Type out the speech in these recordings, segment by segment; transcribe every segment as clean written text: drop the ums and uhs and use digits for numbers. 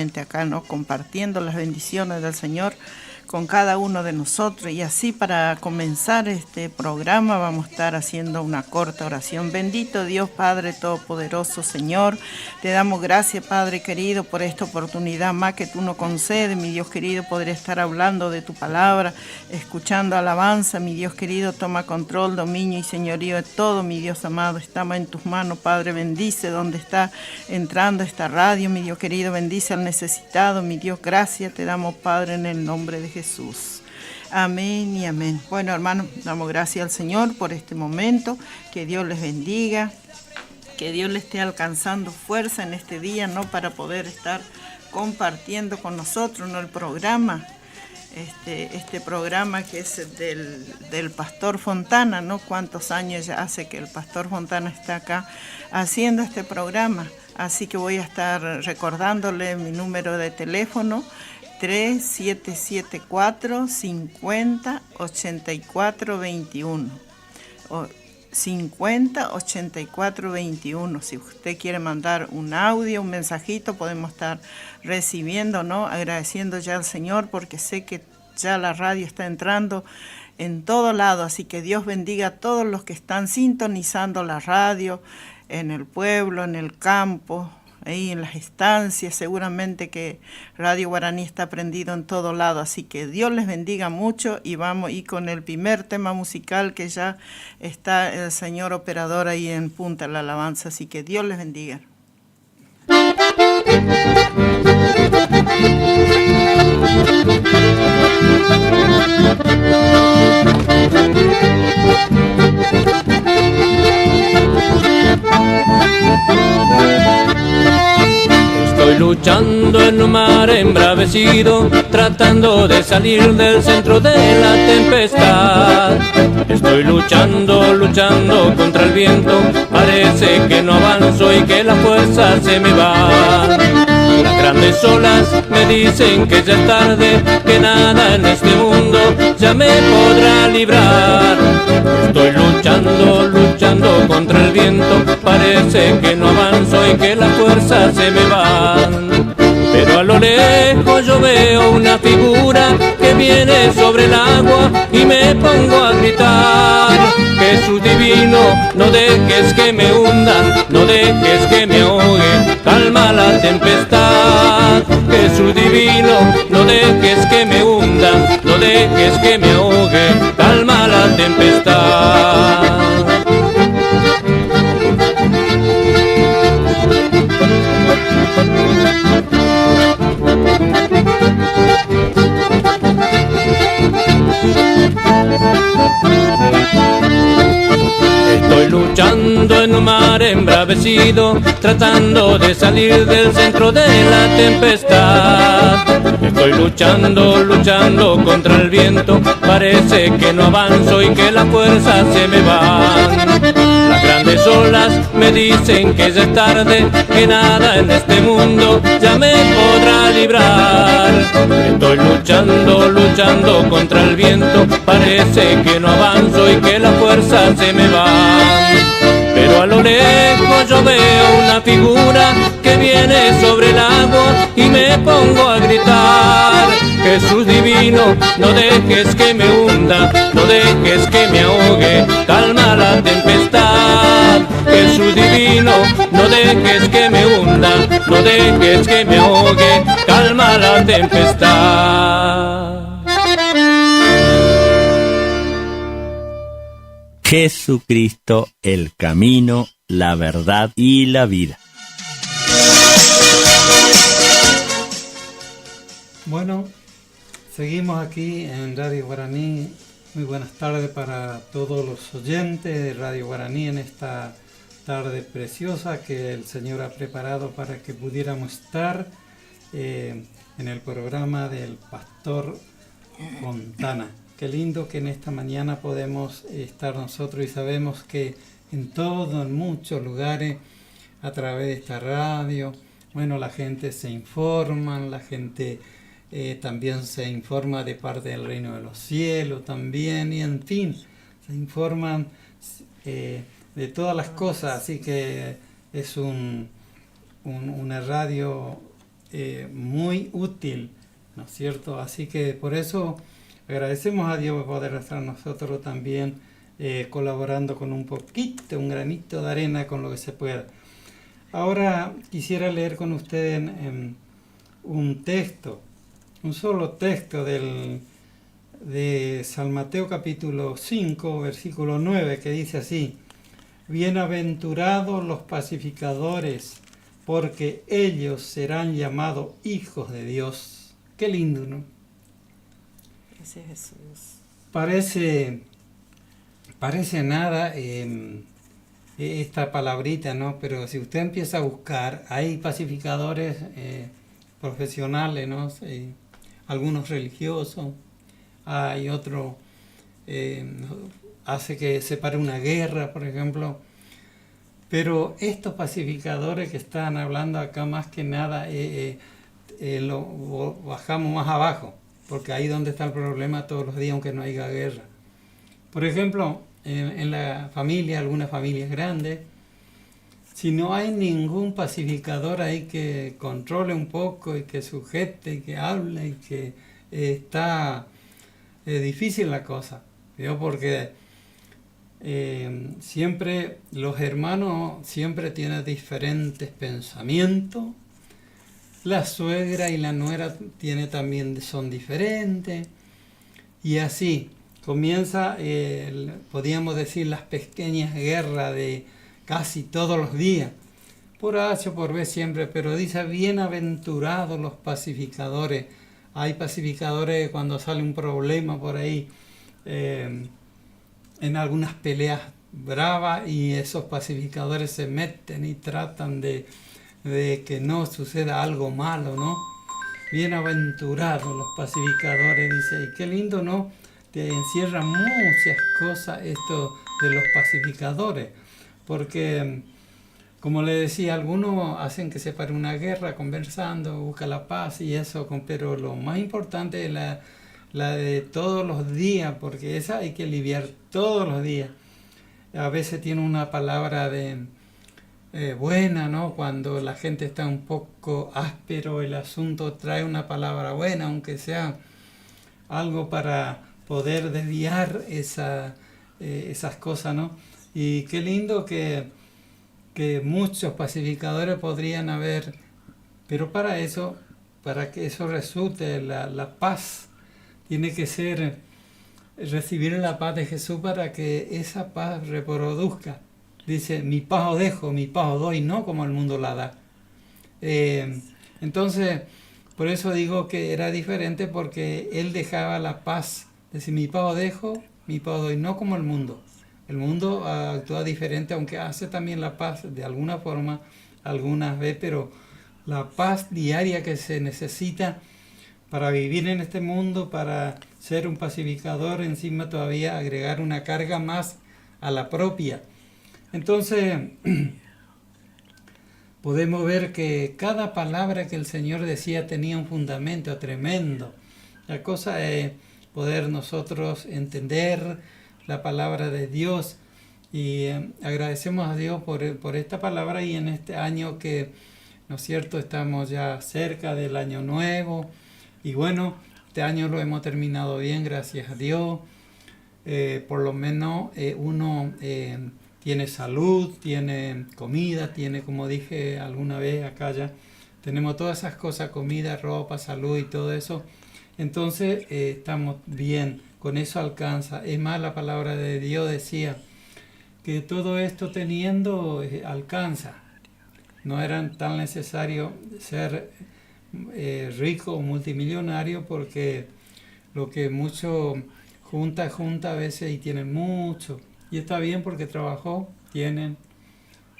nuevamente acá, ¿no? Compartiendo las bendiciones del Señor con cada uno de nosotros. Y así, para comenzar este programa, vamos a estar haciendo una corta oración. Bendito Dios Padre Todopoderoso, Señor, te damos gracias, Padre querido, por esta oportunidad más que tú nos concedes, mi Dios querido, poder estar hablando de tu palabra, escuchando alabanza. Mi Dios querido, toma control, dominio y señorío de todo, mi Dios amado. Estamos en tus manos, Padre. Bendice donde está entrando esta radio, mi Dios querido. Bendice al necesitado, mi Dios. Gracias te damos, Padre, en el nombre de Jesús. Amén y amén. Bueno, hermanos, damos gracias al Señor por este momento. Que Dios les bendiga, que Dios les esté alcanzando fuerza en este día, ¿no? Para poder estar compartiendo con nosotros, ¿no? El programa, este programa que es del Pastor Fontana, ¿no? Cuántos años ya hace que el Pastor Fontana está acá haciendo este programa. Así que voy a estar recordándole mi número de teléfono, 3774 50 84 21 o 50 84 21. Si usted quiere mandar un audio, un mensajito, podemos estar recibiendo, ¿no? Agradeciendo ya al Señor, porque sé que ya la radio está entrando en todo lado. Así que Dios bendiga a todos los que están sintonizando la radio en el pueblo, en el campo, ahí en las estancias. Seguramente que Radio Guaraní está prendido en todo lado, así que Dios les bendiga mucho. Y vamos y con el primer tema musical, que ya está el señor operador ahí en punta la alabanza, así que Dios les bendiga. Estoy luchando en un mar embravecido, tratando de salir del centro de la tempestad. Estoy luchando contra el viento, parece que no avanzo y que la fuerza se me va. Las grandes olas me dicen que ya es tarde, que nada en este mundo ya me podrá librar. Estoy luchando contra el viento, parece que no avanzo y que la fuerza se me va. Pero a lo lejos yo veo una figura que viene sobre el agua y me pongo a gritar: Jesús divino, no dejes que me hunda, no dejes que me ahogue, calma la tempestad. Jesús divino, no dejes que me hunda, no dejes que me ahogue, calma la tempestad. Estoy luchando en un mar embravecido, tratando de salir del centro de la tempestad. Estoy luchando contra el viento, parece que no avanzo y que la fuerza se me va. Las grandes olas me dicen que ya es tarde, que nada en este mundo ya me podrá librar. Estoy luchando contra el viento, parece que no avanzo y que la fuerza se me va. Pero a lo lejos yo veo una figura que viene sobre el agua y me pongo a gritar: Jesús divino, no dejes que me hunda, no dejes que me ahogue, calma la tempestad. Jesús divino, no dejes que me hunda, no dejes que me ahogue, calma la tempestad. Jesucristo, el camino, la verdad y la vida. Bueno, seguimos aquí en Radio Guaraní. Muy buenas tardes para todos los oyentes de Radio Guaraní en esta tarde preciosa que el Señor ha preparado para que pudiéramos estar en el programa del Pastor Fontana. Qué lindo que en esta mañana podemos estar nosotros y sabemos que en muchos lugares, a través de esta radio, bueno, la gente se informa, la gente también se informa de parte del reino de los cielos también, y en fin, se informan de todas las cosas, así que es una radio muy útil, ¿no es cierto? Así que por eso agradecemos a Dios por poder estar nosotros también colaborando con un poquito, un granito de arena con lo que se pueda. Ahora quisiera leer con ustedes un texto, un solo texto de San Mateo capítulo 5, versículo 9, que dice así: bienaventurados los pacificadores, porque ellos serán llamados hijos de Dios. Qué lindo, ¿no? Gracias, Jesús. Parece nada esta palabrita, ¿no? Pero si usted empieza a buscar, hay pacificadores profesionales, ¿no? Algunos religiosos, hay otro hace que se pare una guerra, por ejemplo. Pero estos pacificadores que están hablando acá, más que nada, lo bajamos más abajo, porque ahí es donde está el problema todos los días, aunque no haya guerra. Por ejemplo, en la familia, algunas familias grandes, si no hay ningún pacificador ahí que controle un poco y que sujete y que hable y que está difícil la cosa, ¿no? Porque siempre los hermanos siempre tienen diferentes pensamientos. La suegra y la nuera son diferentes. Y así comienza, podríamos decir, las pequeñas guerras de casi todos los días. Por H o por B siempre, pero dice, bienaventurados los pacificadores. Hay pacificadores cuando sale un problema por ahí, en algunas peleas bravas, y esos pacificadores se meten y tratan de que no suceda algo malo, ¿no? Bienaventurados los pacificadores, dice, y qué lindo, ¿no? Te encierra muchas cosas esto de los pacificadores, porque, como le decía, algunos hacen que se pare una guerra conversando, busca la paz y eso, pero lo más importante es la de todos los días, porque esa hay que lidiar todos los días. A veces tiene una palabra de buena, ¿no? Cuando la gente está un poco áspero, el asunto trae una palabra buena, aunque sea algo para poder desviar esas cosas, ¿no? Y qué lindo que muchos pacificadores podrían haber, pero para que eso resulte, la paz tiene que ser recibir la paz de Jesús para que esa paz reproduzca. Dice, mi paz os dejo, mi paz os doy, no como el mundo la da. Entonces, por eso digo que era diferente, porque él dejaba la paz. Dice, mi paz os dejo, mi paz os doy, no como el mundo. El mundo actúa diferente, aunque hace también la paz de alguna forma, algunas veces, pero la paz diaria que se necesita para vivir en este mundo, para ser un pacificador, encima todavía agregar una carga más a la propia. Entonces, podemos ver que cada palabra que el Señor decía tenía un fundamento tremendo. La cosa es poder nosotros entender la palabra de Dios, y agradecemos a Dios por esta palabra, y en este año que, ¿no es cierto?, estamos ya cerca del año nuevo, y bueno, este año lo hemos terminado bien, gracias a Dios. Por lo menos uno tiene salud, tiene comida, tiene, como dije alguna vez acá ya, tenemos todas esas cosas, comida, ropa, salud y todo eso. Entonces estamos bien, con eso alcanza. Es más, la palabra de Dios decía que todo esto teniendo alcanza. No era tan necesario ser rico o multimillonario, porque lo que mucho junta a veces y tienen mucho. Y está bien porque trabajó, tienen,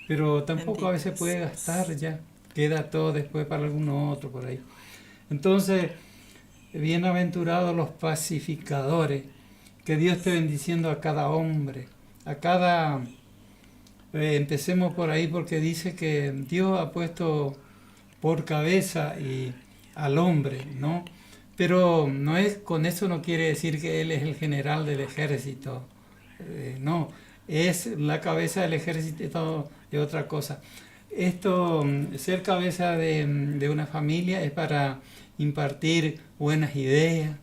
pero tampoco a veces puede gastar ya. Queda todo después para alguno otro por ahí. Entonces, bienaventurados los pacificadores. Que Dios esté bendiciendo a cada hombre, a cada... empecemos por ahí, porque dice que Dios ha puesto por cabeza y al hombre, ¿no? Pero no es, con eso no quiere decir que Él es el general del ejército. No, es la cabeza del ejército de otra cosa. Esto, ser cabeza de una familia es para impartir buenas ideas,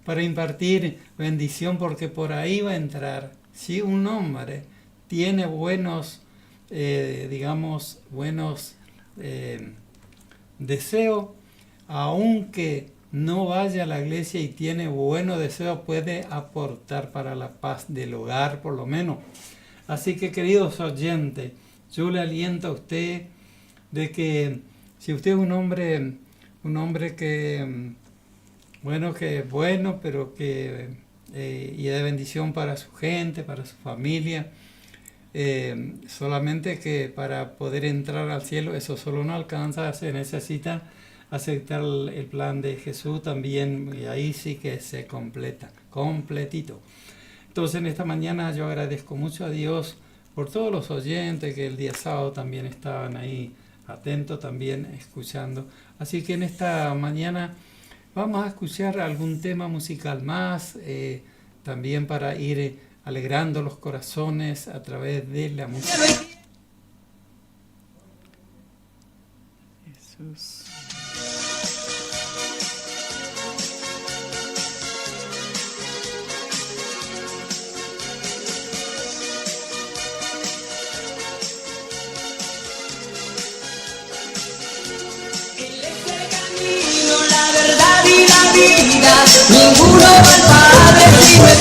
para impartir bendición, porque por ahí va a entrar. Si un hombre tiene buenos, buenos deseos, aunque no vaya a la iglesia y tiene buenos deseos, puede aportar para la paz del hogar, por lo menos. Así que, queridos oyentes, yo le aliento a usted de que si usted es un hombre que es bueno, pero que y de bendición para su gente, para su familia, solamente que para poder entrar al cielo eso solo no alcanza, se necesita aceptar el plan de Jesús también, y ahí sí que se completa, completito. Entonces, en esta mañana yo agradezco mucho a Dios por todos los oyentes que el día sábado también estaban ahí atentos, también escuchando. Así que en esta mañana vamos a escuchar algún tema musical más, también para ir alegrando los corazones a través de la música. Jesús. Ninguno al Padre si no es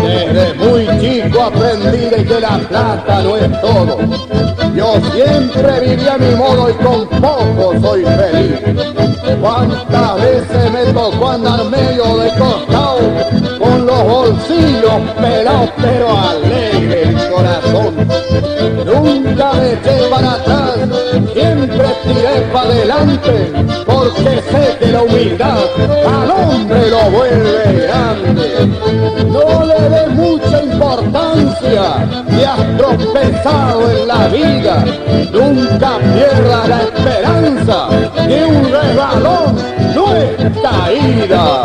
Desde muy chico aprendí de que la plata no es todo. Yo siempre viví a mi modo y con poco soy feliz. Cuántas veces me tocó andar medio de costado, con los bolsillos pelados pero alegre el corazón. Nunca me eché para atrás, siempre tiré para adelante, porque sé que la humildad al hombre lo vuelve grande. No le dé mucha importancia si has tropezado en la vida, nunca pierdas la esperanza, que un resbalón no es caída.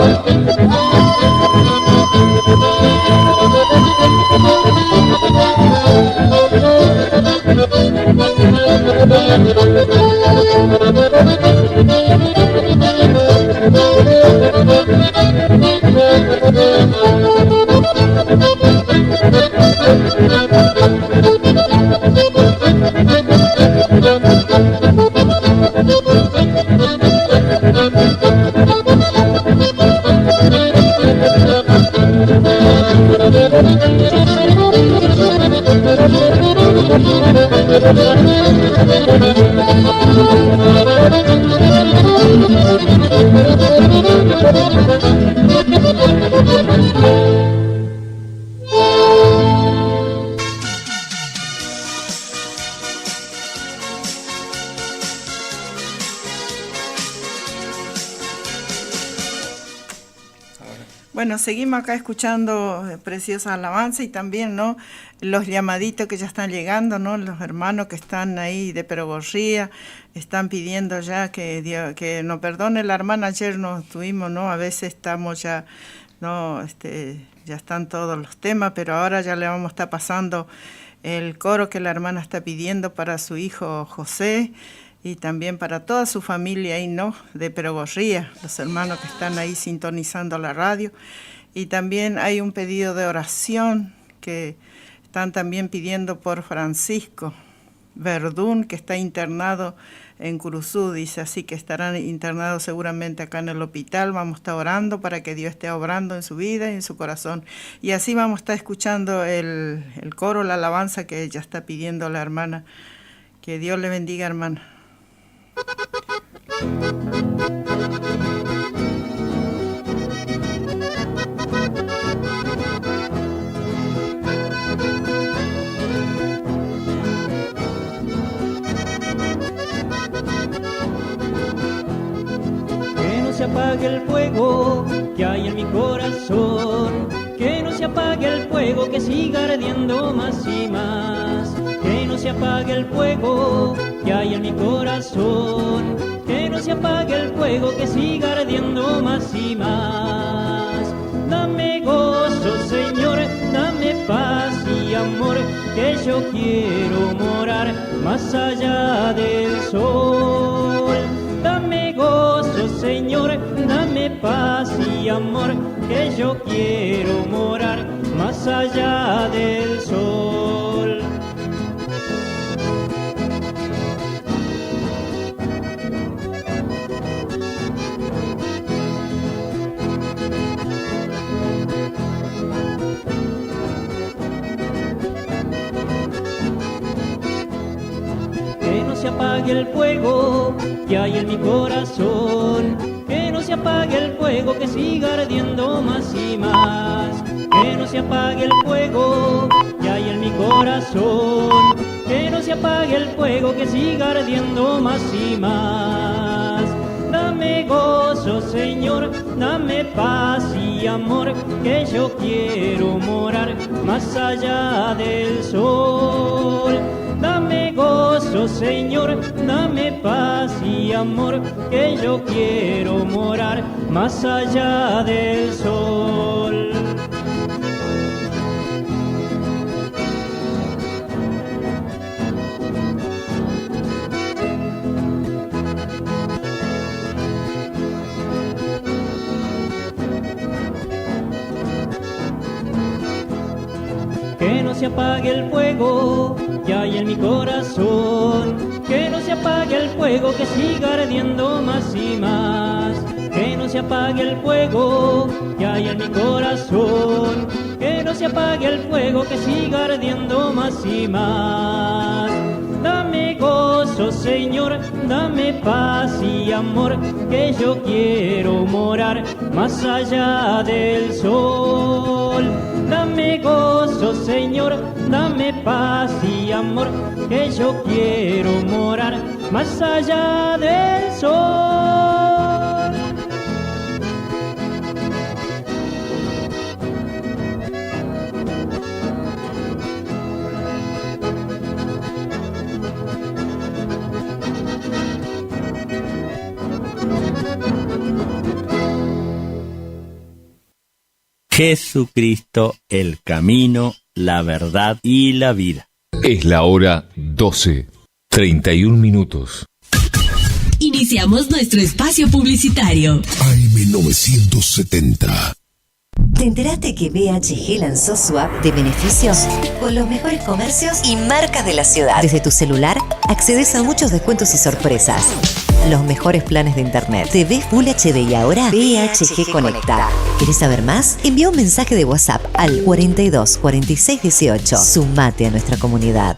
Bueno, seguimos acá escuchando preciosas alabanzas y también, ¿no?, los llamaditos que ya están llegando, ¿no?, los hermanos que están ahí de Perogorría están pidiendo ya que nos perdone la hermana. Ayer nos tuvimos, ¿no?, a veces estamos ya, ¿no?, ya están todos los temas, pero ahora ya le vamos a estar pasando el coro que la hermana está pidiendo para su hijo José y también para toda su familia ahí, ¿no?, de Perogorría, los hermanos que están ahí sintonizando la radio. Y también hay un pedido de oración que están también pidiendo por Francisco, Verdún, que está internado en Curuzú, dice, así que estarán internados seguramente acá en el hospital. Vamos a estar orando para que Dios esté obrando en su vida y en su corazón. Y así vamos a estar escuchando el coro, la alabanza que ella está pidiendo a la hermana. Que Dios le bendiga, hermana. Que no se apague el fuego que hay en mi corazón, que no se apague el fuego que siga ardiendo más y más, que no se apague el fuego que hay en mi corazón, que no se apague el fuego que siga ardiendo más y más. Dame gozo, Señor, dame paz y amor, que yo quiero morar más allá del sol. Dame gozo, Señor, dame paz y amor, que yo quiero morar más allá del sol. Que no se apague el fuego que hay en mi corazón, que no se apague el fuego que siga ardiendo más y más, que no se apague el fuego que hay en mi corazón, que no se apague el fuego que siga ardiendo más y más. Dame gozo, Señor, dame paz y amor, que yo quiero morar más allá del sol. Dame gozo, Señor, dame paz y amor, que yo quiero morar más allá del sol. Que no se apague el fuego que hay en mi corazón, que no se apague el fuego que siga ardiendo más y más, que no se apague el fuego que hay en mi corazón, que no se apague el fuego que siga ardiendo más y más. Dame gozo, Señor, dame paz y amor, que yo quiero morar más allá del sol. Dame gozo, Señor, dame paz y amor, que yo quiero morar más allá del sol. Jesucristo, el camino, la verdad y la vida. Es la hora 12:31 minutos. Iniciamos nuestro espacio publicitario. AM970. ¿Te enteraste que BHG lanzó su app de beneficios con los mejores comercios y marcas de la ciudad? Desde tu celular accedes a muchos descuentos y sorpresas. Los mejores planes de internet, TV Full HD y ahora BHG Conecta. ¿Querés saber más? Envía un mensaje de WhatsApp al 42 46 18. Sumate a nuestra comunidad.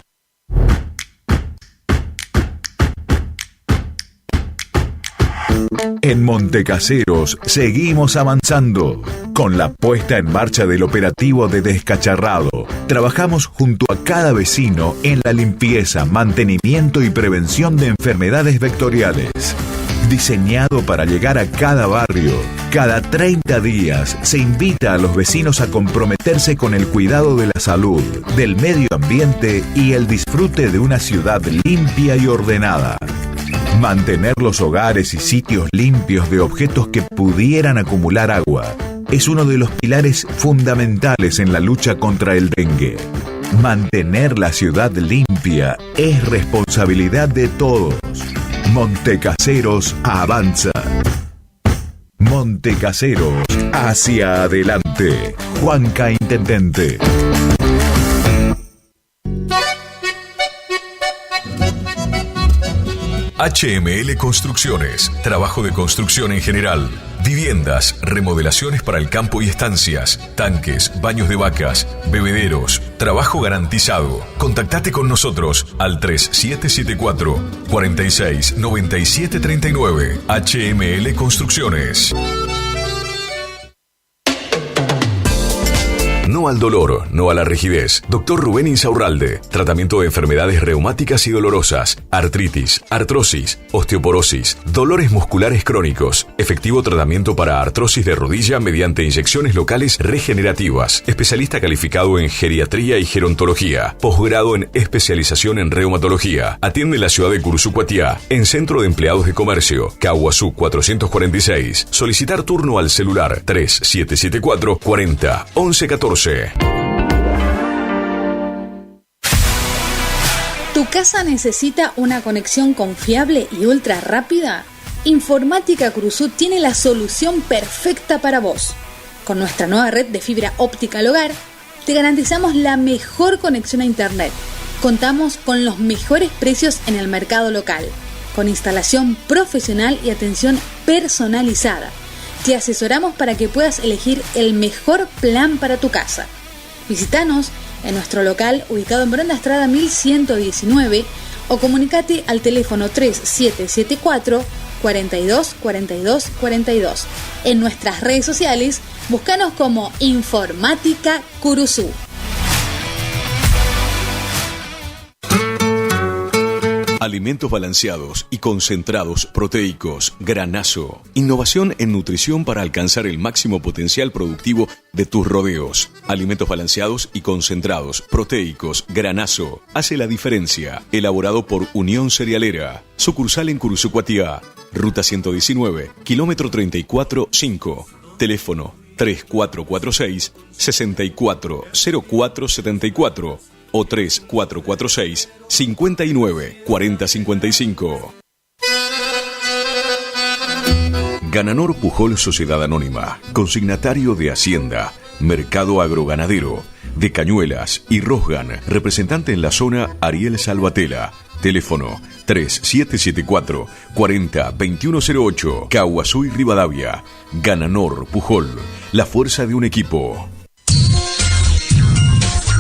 En Montecaseros seguimos avanzando con la puesta en marcha del operativo de descacharrado. Trabajamos junto a cada vecino en la limpieza, mantenimiento y prevención de enfermedades vectoriales. Diseñado para llegar a cada barrio, cada 30 días se invita a los vecinos a comprometerse con el cuidado de la salud, del medio ambiente y el disfrute de una ciudad limpia y ordenada. Mantener los hogares y sitios limpios de objetos que pudieran acumular agua es uno de los pilares fundamentales en la lucha contra el dengue. Mantener la ciudad limpia es responsabilidad de todos. Montecaseros avanza. Montecaseros hacia adelante. Juanca Intendente. HML Construcciones, trabajo de construcción en general, viviendas, remodelaciones para el campo y estancias, tanques, baños de vacas, bebederos, trabajo garantizado. Contactate con nosotros al 3774 46 97 39. HML Construcciones. No al dolor, no a la rigidez. Dr. Rubén Insaurralde. Tratamiento de enfermedades reumáticas y dolorosas, artritis, artrosis, osteoporosis, dolores musculares crónicos. Efectivo tratamiento para artrosis de rodilla mediante inyecciones locales regenerativas. Especialista calificado en geriatría y gerontología. Posgrado en especialización en reumatología. Atiende en la ciudad de Curuzú-Cuatiá, en Centro de Empleados de Comercio, Caguazú 446. Solicitar turno al celular 3774 40 11 14. ¿Tu casa necesita una conexión confiable y ultra rápida? Informática Curuzú tiene la solución perfecta para vos. Con nuestra nueva red de fibra óptica al hogar, te garantizamos la mejor conexión a internet. Contamos con los mejores precios en el mercado local, con instalación profesional y atención personalizada. Te asesoramos para que puedas elegir el mejor plan para tu casa. Visítanos en nuestro local ubicado en Brenda Estrada 1119 o comunicate al teléfono 3774 42 42 42. En nuestras redes sociales, búscanos como Informática Curuzú. Alimentos balanceados y concentrados proteicos, Granazo. Innovación en nutrición para alcanzar el máximo potencial productivo de tus rodeos. Alimentos balanceados y concentrados proteicos, Granazo. Hace la diferencia. Elaborado por Unión Cerealera. Sucursal en Curuzú-Cuatiá. Ruta 119, kilómetro 34-5. Teléfono 3446-640474 o 3446-594055. Gananor Pujol Sociedad Anónima, consignatario de Hacienda, Mercado Agroganadero, de Cañuelas y Rosgan, representante en la zona Ariel Salvatella. Teléfono 3774 40 2108, Caguazú y Rivadavia. Gananor Pujol, la fuerza de un equipo.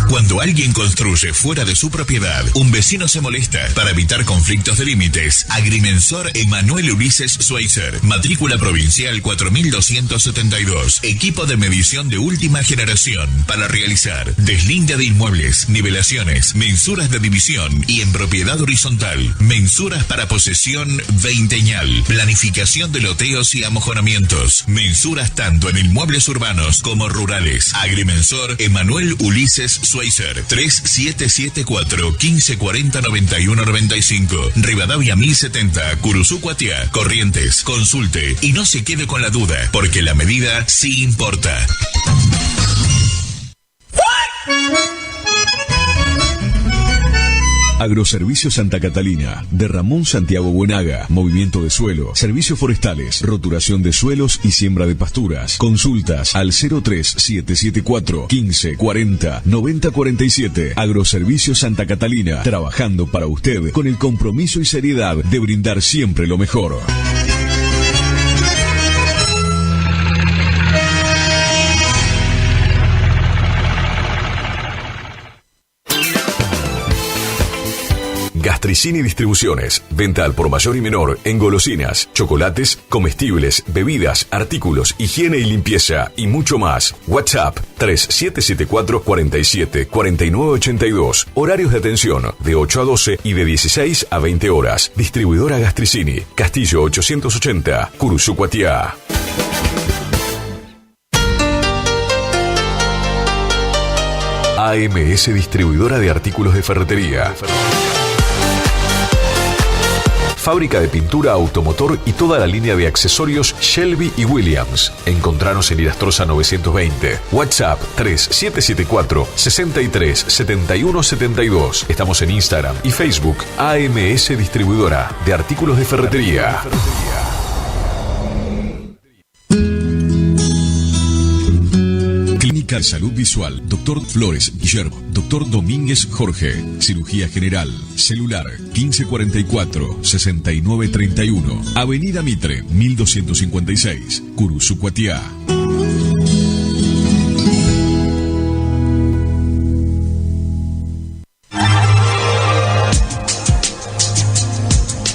Cuando alguien construye fuera de su propiedad, un vecino se molesta. Para evitar conflictos de límites, Agrimensor Emanuel Ulises Schweitzer, matrícula provincial 4272, equipo de medición de última generación para realizar deslinde de inmuebles, nivelaciones, mensuras de división y en propiedad horizontal, mensuras para posesión veinteñal, planificación de loteos y amojonamientos, mensuras tanto en inmuebles urbanos como rurales. Agrimensor Emanuel Ulises Schweitzer, 3774 1540 91 95, Rivadavia 1070, Curuzú-Cuatiá, Corrientes. Consulte y no se quede con la duda, porque la medida sí importa. Agroservicios Santa Catalina, de Ramón Santiago Buenaga, movimiento de suelo, servicios forestales, roturación de suelos y siembra de pasturas. Consultas al 03774 1540 9047. Agroservicios Santa Catalina, trabajando para usted con el compromiso y seriedad de brindar siempre lo mejor. Gastricini Distribuciones. Venta al por mayor y menor en golosinas, chocolates, comestibles, bebidas, artículos, higiene y limpieza y mucho más. WhatsApp 3774 47 49 82. Horarios de atención de 8 a 12 y de 16 a 20 horas. Distribuidora Gastricini, Castillo 880, Curuzú-Cuatiá. AMS Distribuidora de Artículos de Ferretería. Fábrica de pintura, automotor y toda la línea de accesorios Shelby y Williams. Encontranos en Irastrosa 920. WhatsApp 3774 63 71 72. Estamos en Instagram y Facebook. AMS Distribuidora de Artículos de Ferretería. Clínica de Salud Visual, Dr. Flores Guillermo, Dr. Domínguez Jorge, cirugía general, celular 1544-6931, Avenida Mitre 1256, Curuzucuatiá.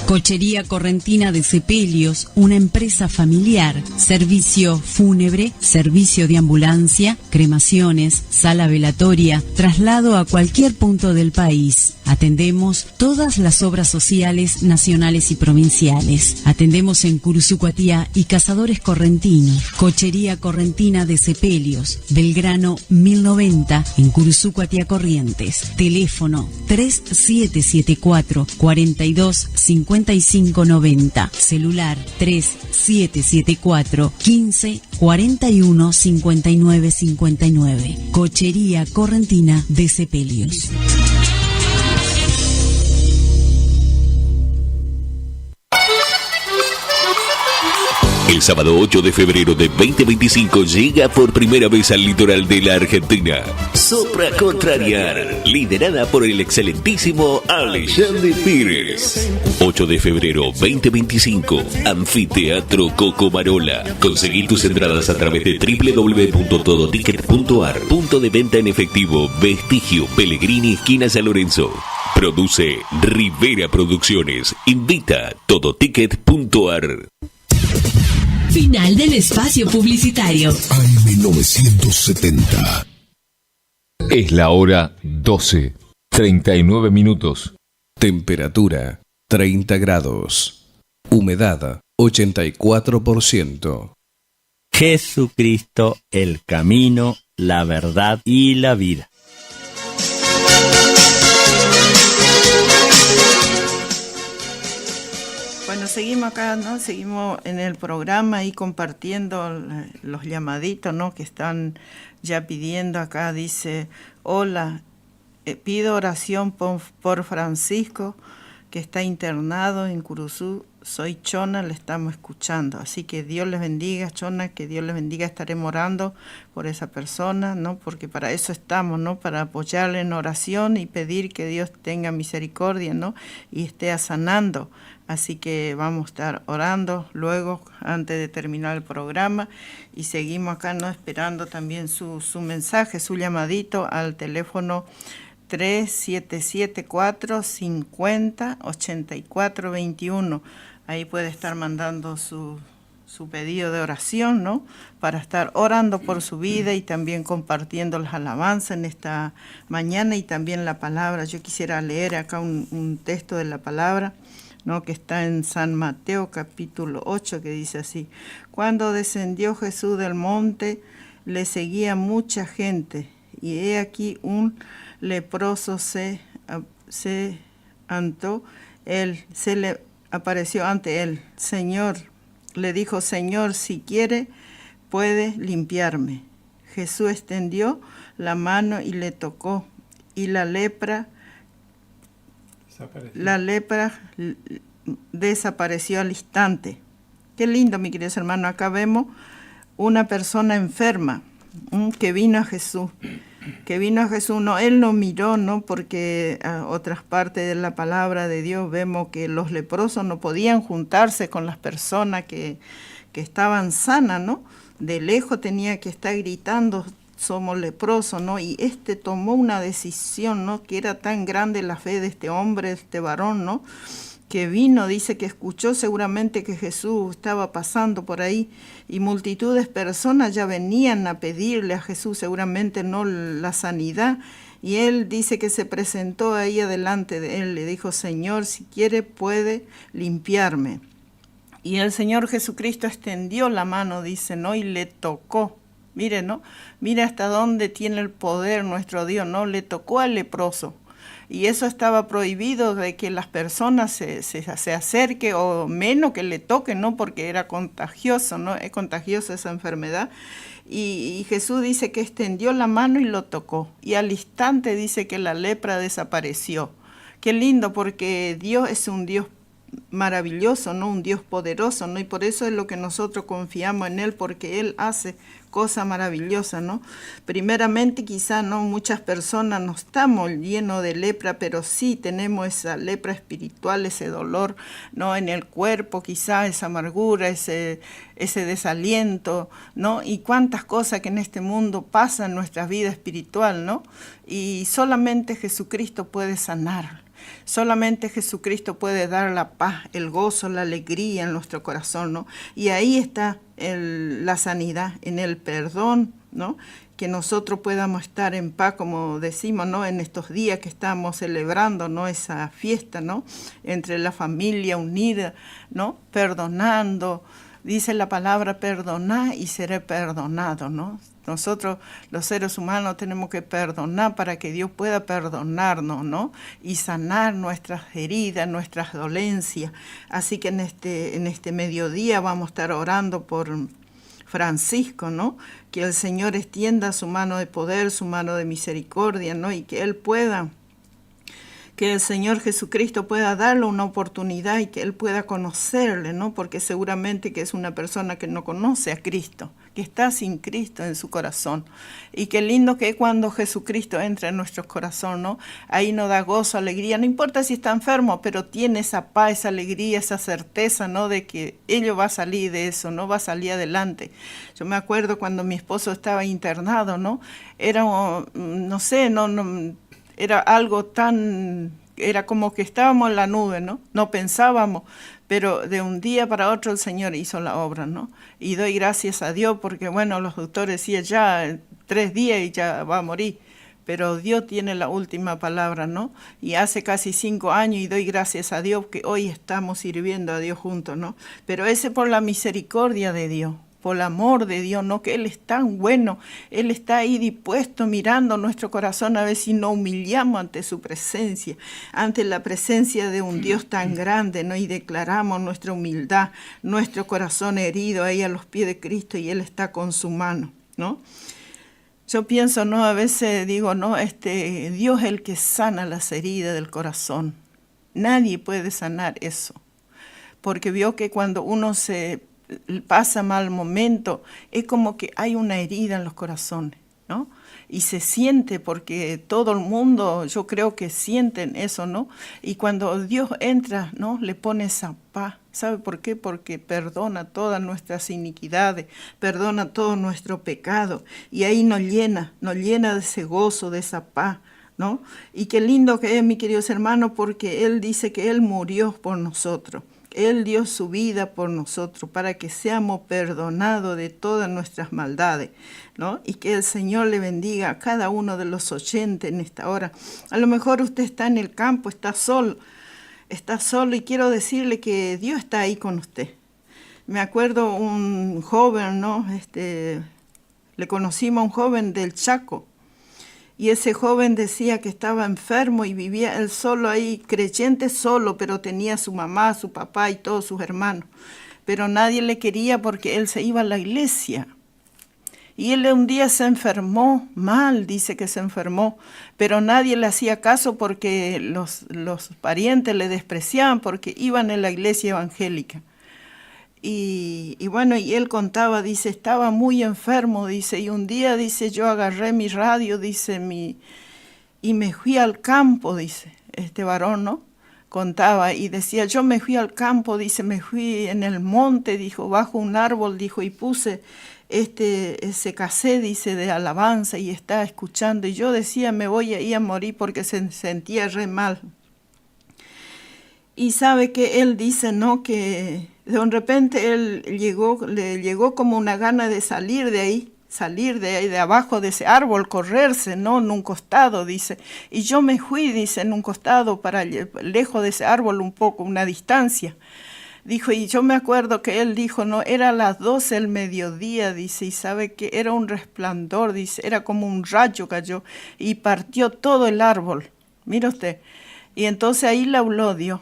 Cochería Correntina de Sepelios, una empresa familiar, servicio fúnebre, servicio de ambulancia, cremaciones, sala velatoria, traslado a cualquier punto del país. Atendemos todas las obras sociales nacionales y provinciales. Atendemos en Curuzucuatiá y Cazadores Correntinos. Cochería Correntina de Sepelios, Belgrano 1090 en Curuzucuatiá Corrientes. Teléfono 3774 42 5590. Celular 3774 15 41 59 59. Cochería Correntina de Sepelios. El sábado 8 de febrero de 2025 llega por primera vez al litoral de la Argentina Sopra Contrariar, liderada por el excelentísimo Alexandre Pires. 8 de febrero 2025, Anfiteatro Cocomarola. Conseguí tus entradas a través de www.todoticket.ar. Punto de venta en efectivo, Vestigio, Pellegrini, esquina San Lorenzo. Produce Rivera Producciones. Invita Todoticket.ar. Final del espacio publicitario. AM970. Es la hora 12, 39 minutos. Temperatura 30 grados. Humedad 84%. Jesucristo, el camino, la verdad y la vida. Bueno, seguimos acá, ¿no? Seguimos en el programa y compartiendo los llamaditos, ¿no? Que están ya pidiendo acá. Dice, hola, pido oración por Francisco, que está internado en Curuzú. Soy Chona, le estamos escuchando. Así que Dios les bendiga, Chona, que Dios les bendiga. Estaremos orando por esa persona, ¿no? Porque para eso estamos, ¿no? Para apoyarle en oración y pedir que Dios tenga misericordia, ¿no? Y esté sanando. Así que vamos a estar orando luego, antes de terminar el programa. Y seguimos acá, ¿no? Esperando también su mensaje, su llamadito al teléfono 3774-50-8421. Ahí puede estar mandando su pedido de oración, ¿no? Para estar orando por su vida y también compartiendo las alabanzas en esta mañana y también la palabra. Yo quisiera leer acá un texto de la palabra, ¿no? Que está en San Mateo capítulo 8, que dice así: cuando descendió Jesús del monte, le seguía mucha gente, y he aquí un leproso se le apareció ante él. Le dijo, Señor, si quiere, puede limpiarme. Jesús extendió la mano y le tocó, y la lepra desapareció al instante. Qué lindo, mi queridos hermanos. Acá vemos una persona enferma que vino a Jesús. No, él no miró, ¿no? Porque a otras partes de la palabra de Dios vemos que los leprosos no podían juntarse con las personas que estaban sanas, ¿no? De lejos tenía que estar gritando, somos leprosos, ¿no? Y tomó una decisión, ¿no? Que era tan grande la fe de este hombre, este varón, ¿no? Que vino, dice que escuchó seguramente que Jesús estaba pasando por ahí y multitudes de personas ya venían a pedirle a Jesús seguramente, ¿no? La sanidad. Y él dice que se presentó ahí adelante de él, le dijo, Señor, si quiere puede limpiarme. Y el Señor Jesucristo extendió la mano, dice, ¿no? Y le tocó. Mire, ¿no? Mire hasta dónde tiene el poder nuestro Dios, ¿no? Le tocó al leproso. Y eso estaba prohibido de que las personas se acerquen o menos que le toquen, ¿no? Porque era contagioso, ¿no? Es contagiosa esa enfermedad. Y Jesús dice que extendió la mano y lo tocó. Y al instante dice que la lepra desapareció. Qué lindo, porque Dios es un Dios maravilloso, ¿no? Un Dios poderoso, ¿no? Y por eso es lo que nosotros confiamos en Él, porque Él hace cosas maravillosas, ¿no? Primeramente, quizá, ¿no? Muchas personas no estamos llenos de lepra, pero sí tenemos esa lepra espiritual, ese dolor, ¿no? En el cuerpo, quizá esa amargura, ese desaliento, ¿no? Y cuántas cosas que en este mundo pasan en nuestra vida espiritual, ¿no? Y solamente Jesucristo puede sanar. Solamente Jesucristo puede dar la paz, el gozo, la alegría en nuestro corazón, ¿no? Y ahí está la sanidad, en el perdón, ¿no? Que nosotros podamos estar en paz, como decimos, ¿no? En estos días que estamos celebrando, ¿no? Esa fiesta, ¿no? Entre la familia unida, ¿no? Perdonando. Dice la palabra, perdonar y seré perdonado, ¿no? Nosotros, los seres humanos, tenemos que perdonar para que Dios pueda perdonarnos, ¿no? Y sanar nuestras heridas, nuestras dolencias. Así que en este mediodía vamos a estar orando por Francisco, ¿no? Que el Señor extienda su mano de poder, su mano de misericordia, ¿no? Y que el Señor Jesucristo pueda darle una oportunidad y que él pueda conocerle, ¿no? Porque seguramente que es una persona que no conoce a Cristo, que está sin Cristo en su corazón. Y qué lindo que es cuando Jesucristo entra en nuestro corazón, ¿no? Ahí nos da gozo, alegría, no importa si está enfermo, pero tiene esa paz, esa alegría, esa certeza, ¿no? De que ello va a salir de eso, ¿no? Va a salir adelante. Yo me acuerdo cuando mi esposo estaba internado, ¿no? Era, no sé, era algo era como que estábamos en la nube, ¿no? No pensábamos, pero de un día para otro el Señor hizo la obra, ¿no? Y doy gracias a Dios porque, bueno, los doctores decían ya 3 días y ya va a morir, pero Dios tiene la última palabra, ¿no? Y hace casi 5 años y doy gracias a Dios que hoy estamos sirviendo a Dios juntos, ¿no? Pero ese por la misericordia de Dios. Por el amor de Dios, ¿no? Que Él es tan bueno, Él está ahí dispuesto, mirando nuestro corazón a ver si nos humillamos ante su presencia, ante la presencia de un Dios tan grande, ¿no? Y declaramos nuestra humildad, nuestro corazón herido ahí a los pies de Cristo y Él está con su mano, ¿no? Yo pienso, ¿no? A veces digo, ¿no? Dios es el que sana las heridas del corazón. Nadie puede sanar eso, porque vio que cuando uno se pasa mal momento, es como que hay una herida en los corazones, ¿no? Y se siente, porque todo el mundo, yo creo que sienten eso, ¿no? Y cuando Dios entra, ¿no? Le pone esa paz. ¿Sabe por qué? Porque perdona todas nuestras iniquidades, perdona todo nuestro pecado, y ahí nos llena de ese gozo, de esa paz, ¿no? Y qué lindo que es, mis queridos hermanos, porque Él dice que Él murió por nosotros. Él dio su vida por nosotros para que seamos perdonados de todas nuestras maldades, ¿no? Y que el Señor le bendiga a cada uno de los oyentes en esta hora. A lo mejor usted está en el campo, está solo y quiero decirle que Dios está ahí con usted. Me acuerdo un joven, ¿no? Le conocimos a un joven del Chaco. Y ese joven decía que estaba enfermo y vivía él solo ahí, creyente solo, pero tenía su mamá, su papá y todos sus hermanos. Pero nadie le quería porque él se iba a la iglesia. Y él un día se enfermó, mal dice que se enfermó, pero nadie le hacía caso porque los parientes le despreciaban porque iban en la iglesia evangélica. Y bueno, y él contaba, dice, estaba muy enfermo, dice, y un día, dice, yo agarré mi radio, dice, y me fui al campo, dice, este varón, ¿no? Contaba y decía, yo me fui al campo, dice, me fui en el monte, dijo, bajo un árbol, dijo, y puse ese cassette, dice, de alabanza y estaba escuchando, y yo decía, me voy a ir a morir porque se sentía re mal. Y sabe que él dice, ¿no? Que de repente le llegó como una gana de salir de ahí, de abajo de ese árbol, correrse, ¿no? En un costado, dice. Y yo me fui, dice, en un costado, lejos de ese árbol un poco, una distancia. Dijo, y yo me acuerdo que él dijo, no, era las 12 del mediodía, dice, y sabe que era un resplandor, dice, era como un rayo cayó y partió todo el árbol. Mira usted. Y entonces ahí le habló Dios,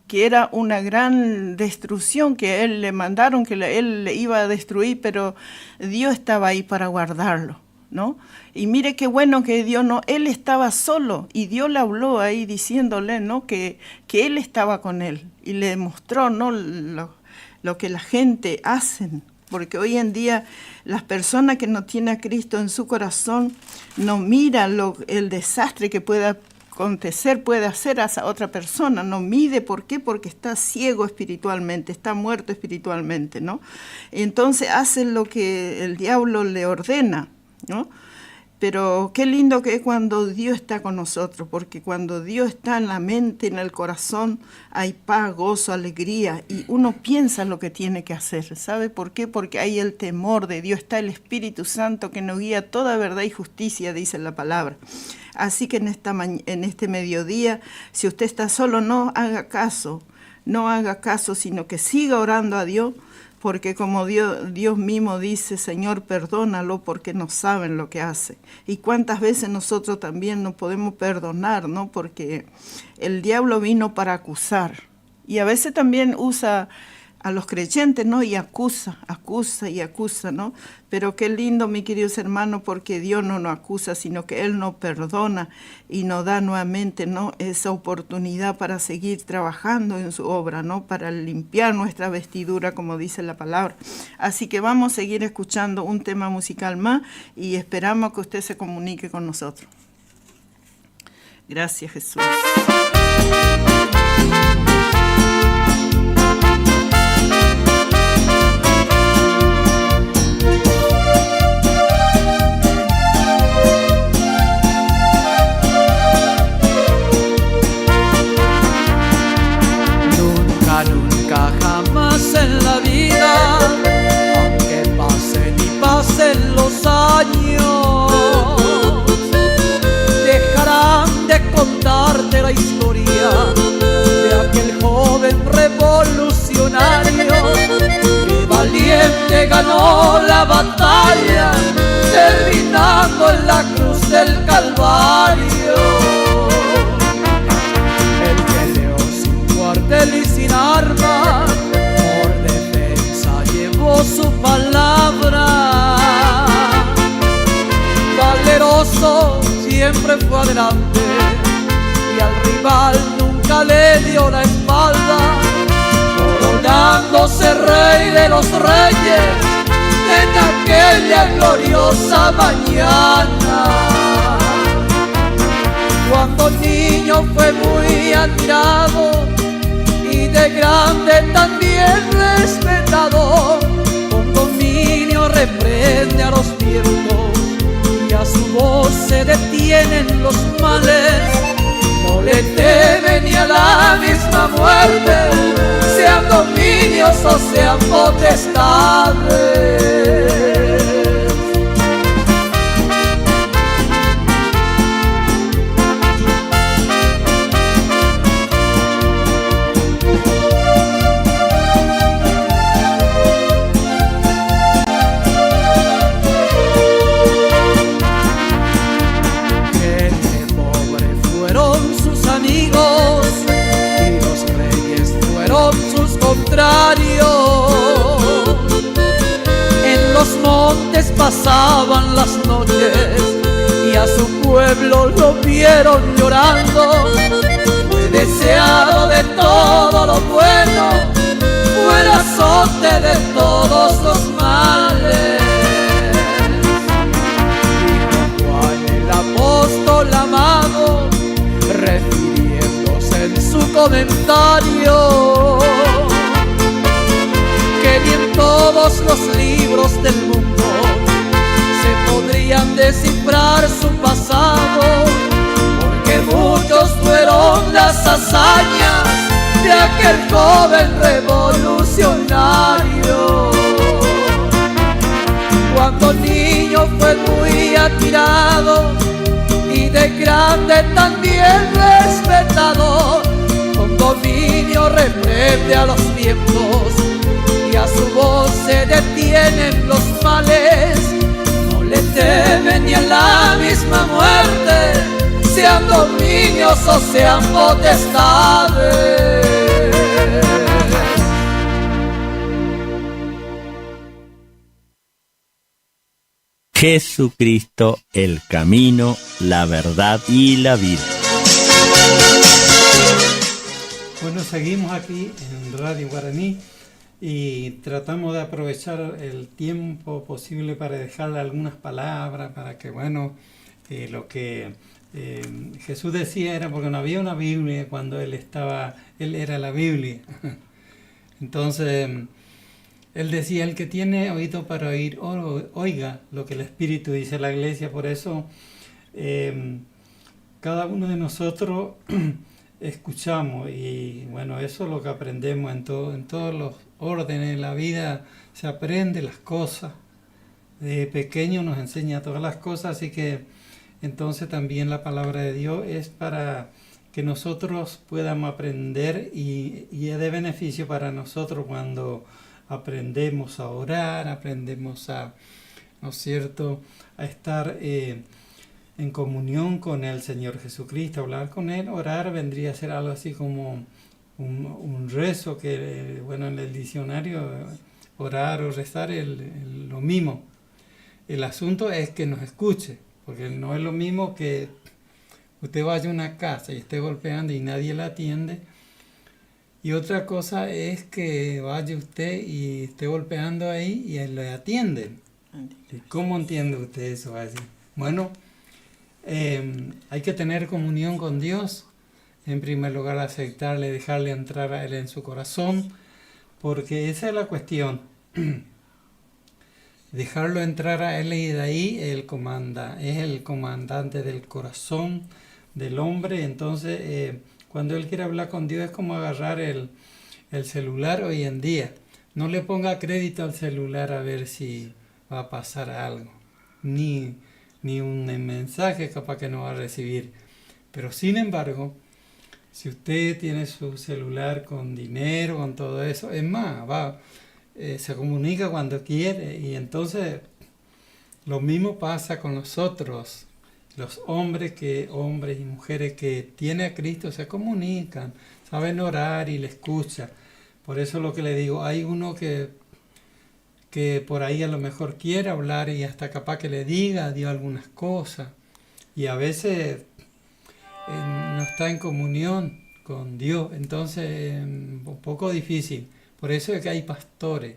que era una gran destrucción que él le mandaron, que él le iba a destruir, pero Dios estaba ahí para guardarlo. ¿no? Y mire qué bueno que Dios no, él estaba solo y Dios le habló ahí diciéndole, ¿no? Que él estaba con él y le mostró, ¿no? Lo que la gente hacen, porque hoy en día las personas que no tienen a Cristo en su corazón no miran el desastre que pueda acontecer, puede hacer a esa otra persona, no mide. ¿Por qué? Porque está ciego espiritualmente, está muerto espiritualmente, ¿no? Entonces hace lo que el diablo le ordena, ¿no? Pero qué lindo que es cuando Dios está con nosotros, porque cuando Dios está en la mente, en el corazón, hay paz, gozo, alegría, y uno piensa lo que tiene que hacer. ¿Sabe por qué? Porque hay el temor de Dios, está el Espíritu Santo que nos guía toda verdad y justicia, dice la palabra. Así que en este mediodía, si usted está solo, no haga caso, sino que siga orando a Dios, porque como Dios mismo dice, Señor, perdónalo porque no saben lo que hace. Y cuántas veces nosotros también no podemos perdonar, ¿no? Porque el diablo vino para acusar. Y a veces también usa a los creyentes, ¿no? Y acusa, ¿no? Pero qué lindo, mis queridos hermanos, porque Dios no nos acusa, sino que Él nos perdona y nos da nuevamente, ¿no? Esa oportunidad para seguir trabajando en su obra, ¿no? Para limpiar nuestra vestidura, como dice la palabra. Así que vamos a seguir escuchando un tema musical más y esperamos que usted se comunique con nosotros. Gracias, Jesús. Nunca jamás en la vida, aunque pasen y pasen los años, dejarán de contarte la historia de aquel joven revolucionario que valiente ganó la batalla, terminando en la cruz del Calvario. Y sin arma, por defensa llevó su palabra. Valeroso siempre fue adelante y al rival nunca le dio la espalda, coronándose rey de los reyes en aquella gloriosa mañana. Cuando niño fue muy admirado y de grande también respetado, con dominio reprende a los vientos y a su voz se detienen los males. No le teme ni a la misma muerte, sean dominios o sean potestades. En los montes pasaban las noches y a su pueblo lo vieron llorando. Fue deseado de todo lo bueno, fue el azote de todos los males. Dijo Juan el apóstol amado, refiriéndose en su comentario, que ni en todos los libros del mundo se podrían descifrar su pasado, porque muchos fueron las hazañas de aquel joven revolucionario. Cuando niño fue muy admirado y de grande también respetado, con dominio reprende a los vientos y a su voz se detienen los males. No le temen ni a la misma muerte, sean dominios o sean potestades. Jesucristo, el camino, la verdad y la vida. Bueno, seguimos aquí en Radio Guaraní y tratamos de aprovechar el tiempo posible para dejarle algunas palabras, para que, bueno, lo que Jesús decía era porque no había una Biblia cuando Él era la Biblia. Entonces, Él decía, el que tiene oído para oír, oiga lo que el Espíritu dice a la Iglesia. Por eso, cada uno de nosotros escuchamos y, bueno, eso es lo que aprendemos en todos los órdenes de la vida. Se aprende las cosas. De pequeño nos enseña todas las cosas, así que entonces también la palabra de Dios es para que nosotros podamos aprender y es de beneficio para nosotros cuando aprendemos a orar, aprendemos a, ¿no es cierto?, a estar en comunión con el Señor Jesucristo, hablar con Él. Orar vendría a ser algo así como un rezo que, bueno, en el diccionario orar o rezar es lo mismo. El asunto es que nos escuche, porque no es lo mismo que usted vaya a una casa y esté golpeando y nadie la atiende. Y otra cosa es que vaya usted y esté golpeando ahí y él le atiende. ¿Y cómo entiende usted eso? Bueno, hay que tener comunión con Dios. En primer lugar, aceptarle, dejarle entrar a Él en su corazón, porque esa es la cuestión. Dejarlo entrar a Él y de ahí Él comanda. Es el comandante del corazón del hombre. Entonces, cuando Él quiere hablar con Dios es como agarrar el celular hoy en día. No le ponga crédito al celular a ver si va a pasar algo. Ni un mensaje capaz que no va a recibir. Pero sin embargo, si usted tiene su celular con dinero, con todo eso, es más, se comunica cuando quiere. Y entonces lo mismo pasa con nosotros. Los hombres y mujeres que tienen a Cristo se comunican, saben orar y le escuchan. Por eso lo que le digo, hay uno que por ahí a lo mejor quiere hablar y hasta capaz que le diga a Dios algunas cosas. Y a veces no está en comunión con Dios, entonces un poco difícil. Por eso es que hay pastores,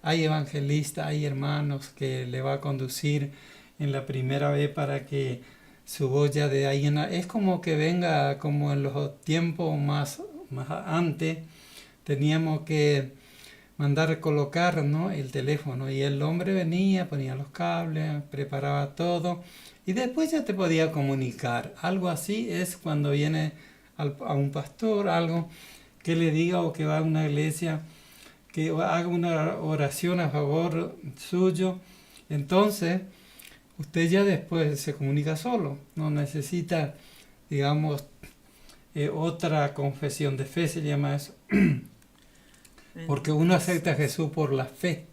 hay evangelistas, hay hermanos que le va a conducir en la primera vez para que su voz ya de ahí es como que venga como en los tiempos más antes, teníamos que mandar colocar, ¿no?, el teléfono y el hombre venía, ponía los cables, preparaba todo y después ya te podía comunicar. Algo así es cuando viene a un pastor, algo que le diga o que va a una iglesia, que haga una oración a favor suyo. Entonces, usted ya después se comunica solo, no necesita, digamos, otra confesión de fe, se llama eso. Porque uno acepta a Jesús por la fe.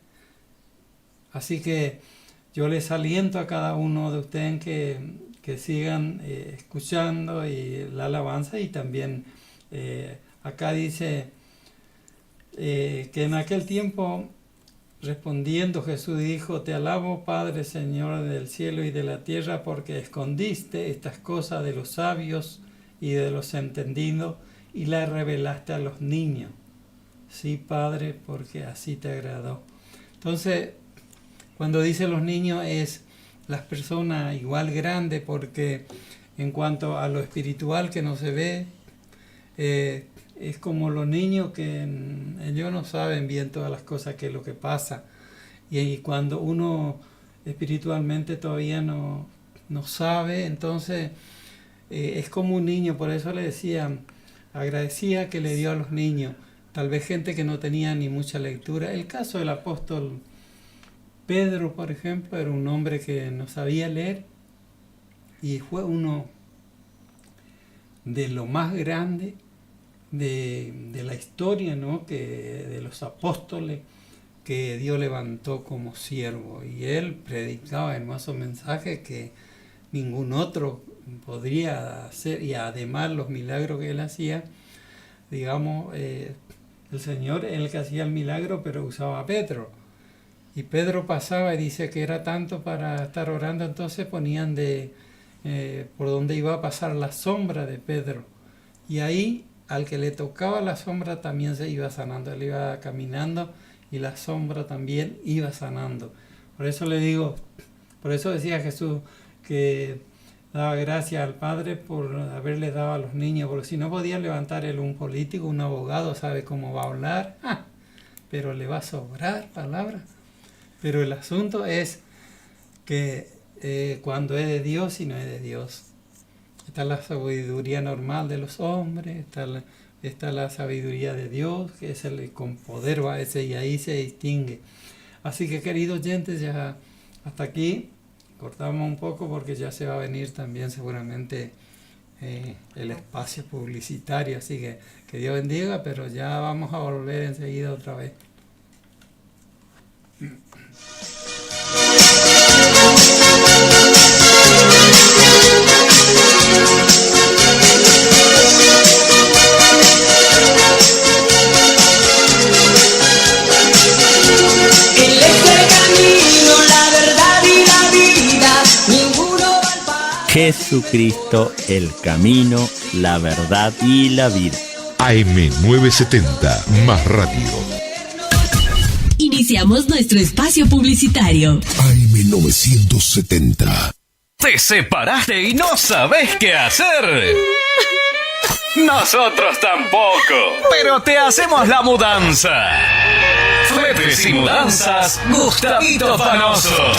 Así que yo les aliento a cada uno de ustedes que sigan escuchando y la alabanza. Y también acá dice que en aquel tiempo respondiendo Jesús dijo: Te alabo, Padre, Señor del cielo y de la tierra, porque escondiste estas cosas de los sabios y de los entendidos y las revelaste a los niños. Sí, Padre, porque así te agradó. Entonces, cuando dice los niños es las personas igual grandes, porque en cuanto a lo espiritual que no se ve, es como los niños que ellos no saben bien todas las cosas que es lo que pasa. Y cuando uno espiritualmente todavía no sabe, entonces es como un niño. Por eso le decía, agradecía que le dio a los niños. Tal vez gente que no tenía ni mucha lectura. El caso del apóstol Pedro, por ejemplo, era un hombre que no sabía leer y fue uno de lo más grande de la historia, ¿no?, que de los apóstoles que Dios levantó como siervo. Y él predicaba hermosos mensajes que ningún otro podría hacer. Y además los milagros que él hacía, digamos, el Señor es el que hacía el milagro, pero usaba a Pedro. Y Pedro pasaba y dice que era tanto para estar orando, entonces ponían por donde iba a pasar la sombra de Pedro. Y ahí al que le tocaba la sombra también se iba sanando. Él iba caminando y la sombra también iba sanando. Por eso le digo, por eso decía Jesús que daba gracias al Padre por haberle dado a los niños, porque si no podía levantar él un político, un abogado, sabe cómo va a hablar, pero le va a sobrar palabras. Pero el asunto es que cuando es de Dios y no es de Dios. Está la sabiduría normal de los hombres, está la sabiduría de Dios, que es el con poder va ese, y ahí se distingue. Así que, queridos oyentes, ya hasta aquí cortamos un poco porque ya se va a venir también seguramente el espacio publicitario. Así que Dios bendiga, pero ya vamos a volver enseguida otra vez. Jesucristo, el camino, la verdad y la vida. AM970, más radio. Iniciamos nuestro espacio publicitario. AM970. ¿Te separaste y no sabes qué hacer? Nosotros tampoco, pero te hacemos la mudanza. Fletes y mudanzas, Gustavito Panoso.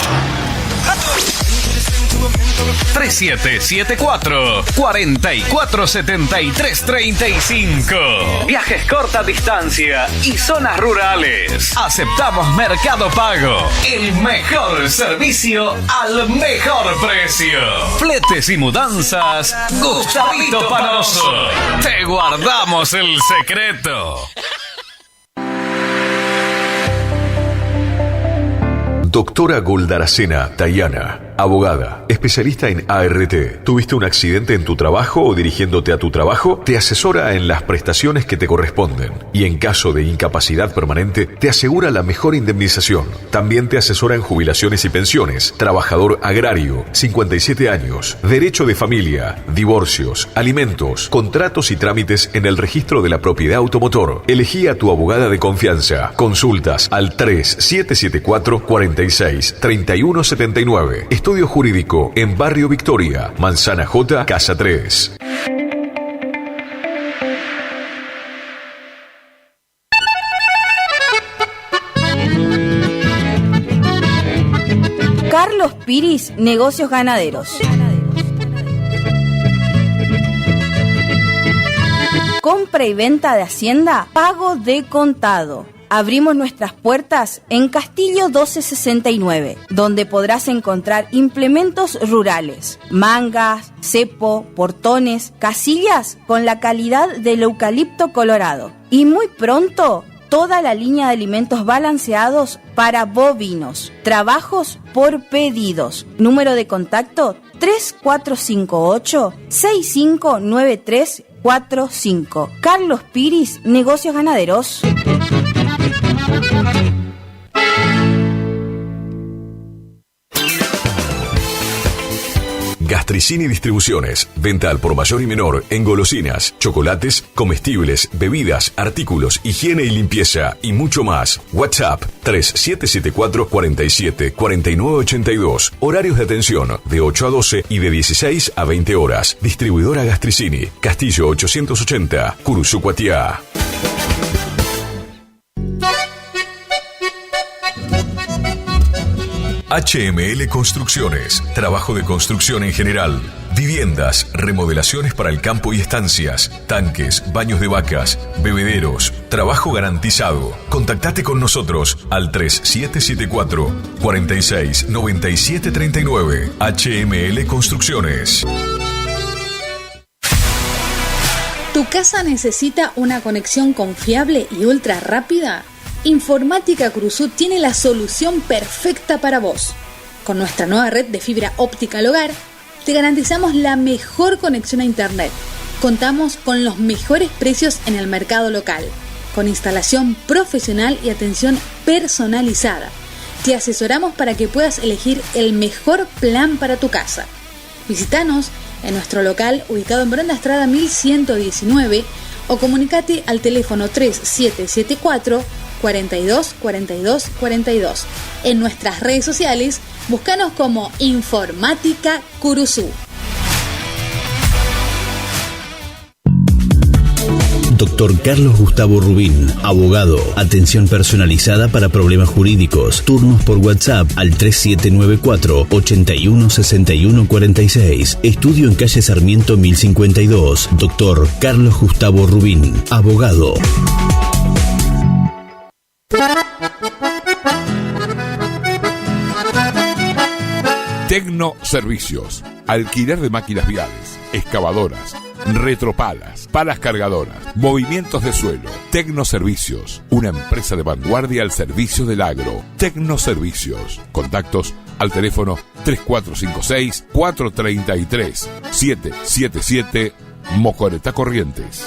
3774-447335. Viajes corta distancia y zonas rurales. Aceptamos Mercado Pago. El mejor servicio al mejor precio. Fletes y mudanzas, Gustavito Panoso. Te guardamos el secreto. Doctora Goldaracena Tayana, abogada, especialista en ART. ¿Tuviste un accidente en tu trabajo o dirigiéndote a tu trabajo? Te asesora en las prestaciones que te corresponden y en caso de incapacidad permanente te asegura la mejor indemnización. También te asesora en jubilaciones y pensiones, trabajador agrario, 57 años, derecho de familia, divorcios, alimentos, contratos y trámites en el registro de la propiedad automotor. Elegí a tu abogada de confianza. Consultas al 3774-46-3179. Estudio Jurídico en Barrio Victoria, Manzana J, Casa 3. Carlos Piris, Negocios Ganaderos. Compra y venta de hacienda, pago de contado. Abrimos nuestras puertas en Castillo 1269, donde podrás encontrar implementos rurales, mangas, cepo, portones, casillas con la calidad del eucalipto colorado. Y muy pronto, toda la línea de alimentos balanceados para bovinos. Trabajos por pedidos. Número de contacto 3458-659345. Carlos Piris, Negocios Ganaderos. Gastricini Distribuciones. Venta al por mayor y menor en golosinas, chocolates, comestibles, bebidas, artículos, higiene y limpieza y mucho más. WhatsApp 3774-474982. Horarios de atención de 8 a 12 y de 16 a 20 horas. Distribuidora Gastricini. Castillo 880, Curuzucuatiá. HML Construcciones, trabajo de construcción en general, viviendas, remodelaciones para el campo y estancias, tanques, baños de vacas, bebederos, trabajo garantizado. Contactate con nosotros al 3774-469739. HML Construcciones. ¿Tu casa necesita una conexión confiable y ultra rápida? Informática Cruzut tiene la solución perfecta para vos. Con nuestra nueva red de fibra óptica al hogar, te garantizamos la mejor conexión a internet. Contamos con los mejores precios en el mercado local, con instalación profesional y atención personalizada. Te asesoramos para que puedas elegir el mejor plan para tu casa. Visítanos en nuestro local ubicado en Brenda Estrada 1119 o comunicate al teléfono 3774 42 42 42. En nuestras redes sociales, búscanos como Informática Curuzú. Dr. Carlos Gustavo Rubín, abogado. Atención personalizada para problemas jurídicos. Turnos por WhatsApp al 3794 81 61 46. Estudio en calle Sarmiento 1052. Dr. Carlos Gustavo Rubín, abogado. Tecno Servicios. Alquiler de máquinas viales, excavadoras, retropalas, palas cargadoras, movimientos de suelo. Tecno Servicios, una empresa de vanguardia al servicio del agro. Tecno Servicios. Contactos al teléfono 3456-433-777 Mocoretá Corrientes.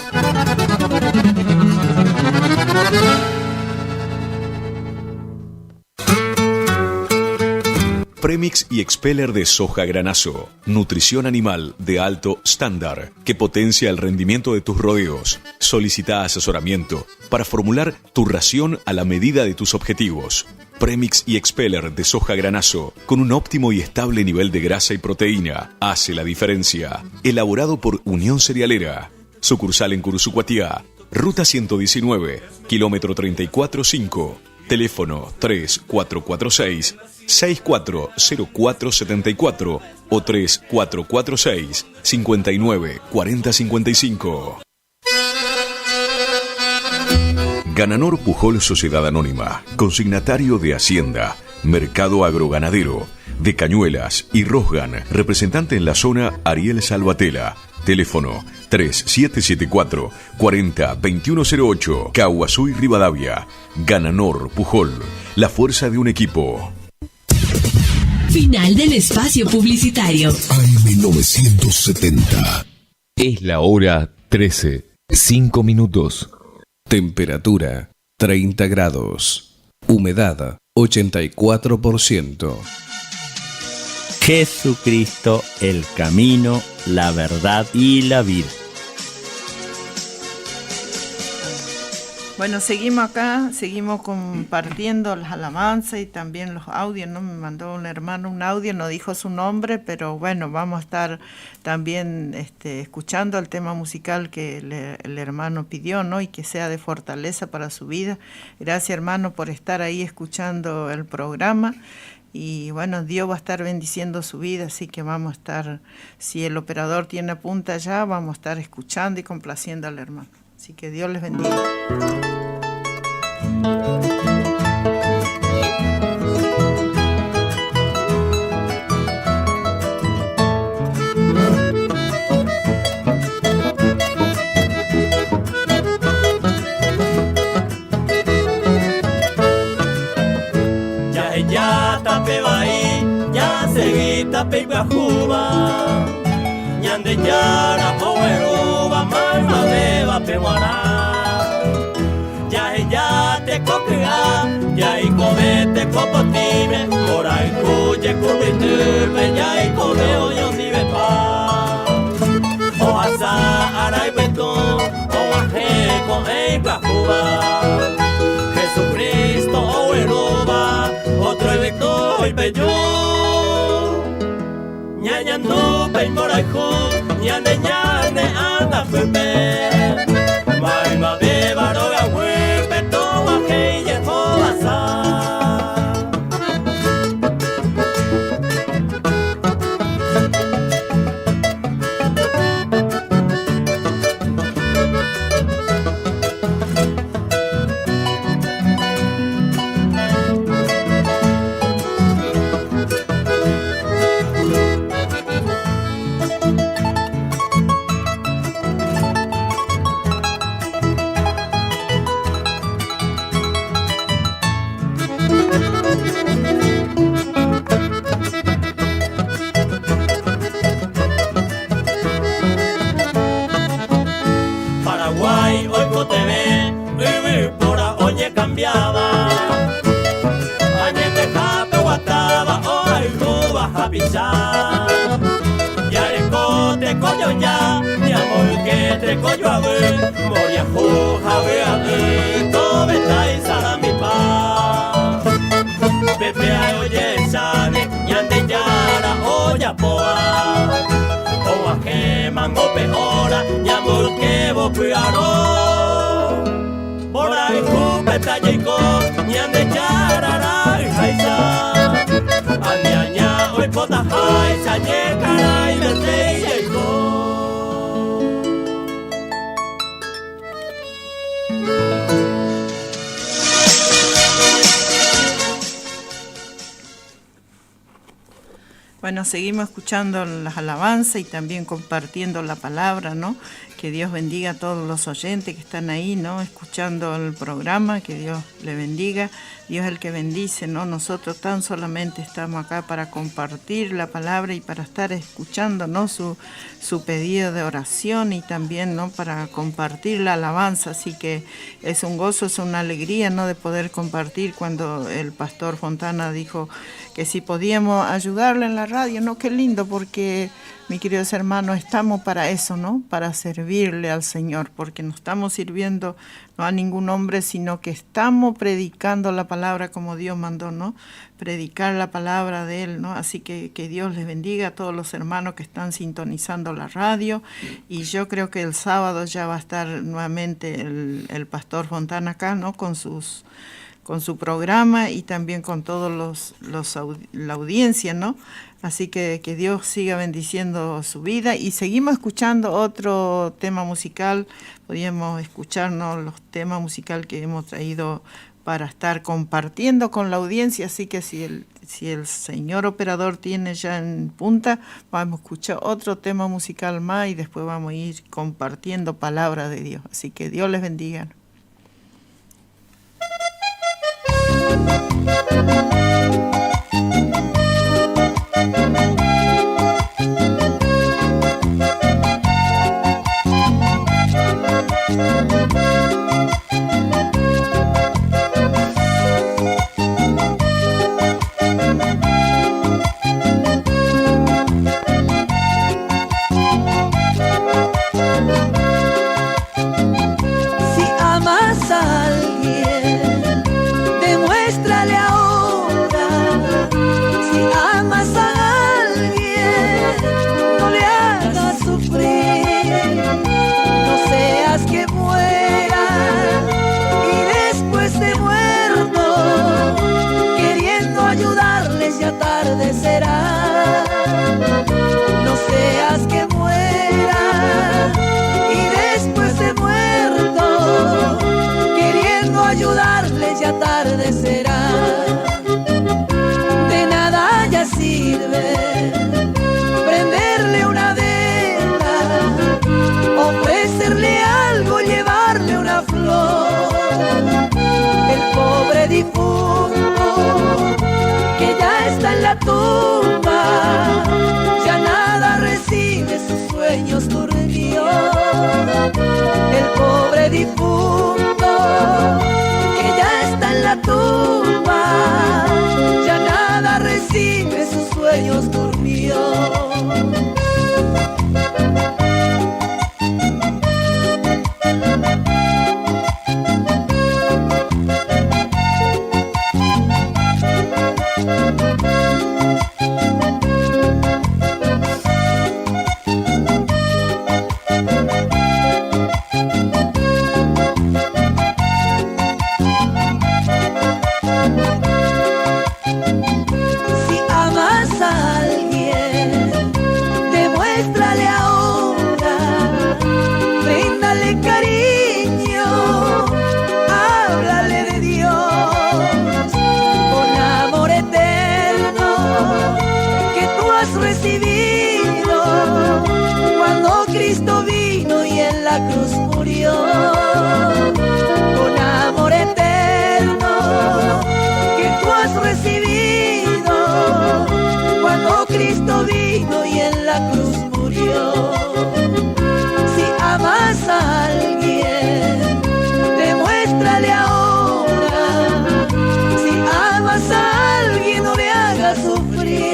Premix y Expeller de soja granazo. Nutrición animal de alto estándar que potencia el rendimiento de tus rodeos. Solicita asesoramiento para formular tu ración a la medida de tus objetivos. Premix y Expeller de soja granazo con un óptimo y estable nivel de grasa y proteína hace la diferencia. Elaborado por Unión Cerealera. Sucursal en Curuzucuatiá. Ruta 119, kilómetro 34.5. Teléfono 3446-640474 o 3446-594055. Gananor Pujol Sociedad Anónima, consignatario de Hacienda, Mercado Agroganadero, de Cañuelas y Rosgan, representante en la zona Ariel Salvatella. Teléfono 3774-40-2108, Caguazú y Rivadavia. Gananor Pujol, la fuerza de un equipo. Final del espacio publicitario. AM970. Es la hora 13, 5 minutos. Temperatura 30 grados. Humedad 84%. Jesucristo, el camino, la verdad y la vida. Bueno, seguimos acá, seguimos compartiendo las alabanzas y también los audios, ¿no? Me mandó un hermano un audio, no dijo su nombre, pero bueno, vamos a estar también escuchando el tema musical que el hermano pidió, ¿no? Y que sea de fortaleza para su vida. Gracias, hermano, por estar ahí escuchando el programa. Y bueno, Dios va a estar bendiciendo su vida, así que vamos a estar, si el operador tiene punta ya, vamos a estar escuchando y complaciendo al hermano. Así que Dios les bendiga. Ya tape bai, ya seguita peiba juba, ñande yara poweruba marma beba peguara, ya te coquea, ya y comete copotime, por ahí cuye curvitume, ya y comeo yo ni bepa, o asa aray beto, o aje con eiba juba, Jesucristo o eruba, otro evento y bello, ñañando peimoraijo, ñande ñande anda fuerte, maima beba roga huepe, toma que y asa. a pisar. Yareko te coyo ya, mi amor que te coyo a ver. Moria joja ve a ver, todo está y sala mi pa. Pepe a oye sane, ñande yara olla poa. O a que mango peora, mi amor que vos cuidaro. Por ahí jupeta llegó, ñande yara ra y jaisa. Añaña hoy pota jaisa, ñekara y vete y llegó. Bueno, seguimos escuchando las alabanzas y también compartiendo la palabra, ¿no? Que Dios bendiga a todos los oyentes que están ahí, ¿no? Escuchando el programa, que Dios le bendiga. Dios es el que bendice, ¿no? Nosotros tan solamente estamos acá para compartir la palabra y para estar escuchando, ¿no? Su pedido de oración y también, ¿no? Para compartir la alabanza. Así que es un gozo, es una alegría, ¿no? De poder compartir cuando el pastor Fontana dijo que si podíamos ayudarle en la radio, ¿no? Qué lindo, porque mis queridos hermanos, estamos para eso, ¿no? Para servirle al Señor, porque no estamos sirviendo no a ningún hombre, sino que estamos predicando la palabra como Dios mandó, ¿no? Predicar la palabra de Él, ¿no? Así que Dios les bendiga a todos los hermanos que están sintonizando la radio, y yo creo que el sábado ya va a estar nuevamente el pastor Fontana acá, ¿no? Con su programa y también con todos la audiencia, ¿no? Así que Dios siga bendiciendo su vida, y seguimos escuchando otro tema musical. Podríamos escucharnos los temas musicales que hemos traído para estar compartiendo con la audiencia, así que si el señor operador tiene ya en punta, vamos a escuchar otro tema musical más y después vamos a ir compartiendo palabra de Dios. Así que Dios les bendiga. Si amas a alguien, demuéstrale ahora. Si amas a alguien, no le hagas sufrir. No seas que muera y después de muerto, queriendo ayudarles ya tarde será. No seas que muera y después de muerto, queriendo ayudarles ya tarde será. De nada ya sirve prenderle una vela, ofrecerle algo, llevarle una flor. El pobre difunto que ya está en la tumba, ya nada recibe, sus sueños durmió. El pobre difunto que ya está en la tumba, ya nada recibe, sus sueños durmió. Si amas a alguien, demuéstrale ahora, bríndale cariño, háblale de Dios, con amor eterno que tú has recibido cuando Cristo vino y en la cruz murió. Con amor eterno que tú has recibido cuando Cristo vino y en la cruz murió. Si amas a alguien, demuéstrale ahora. Si amas a alguien, no le hagas sufrir.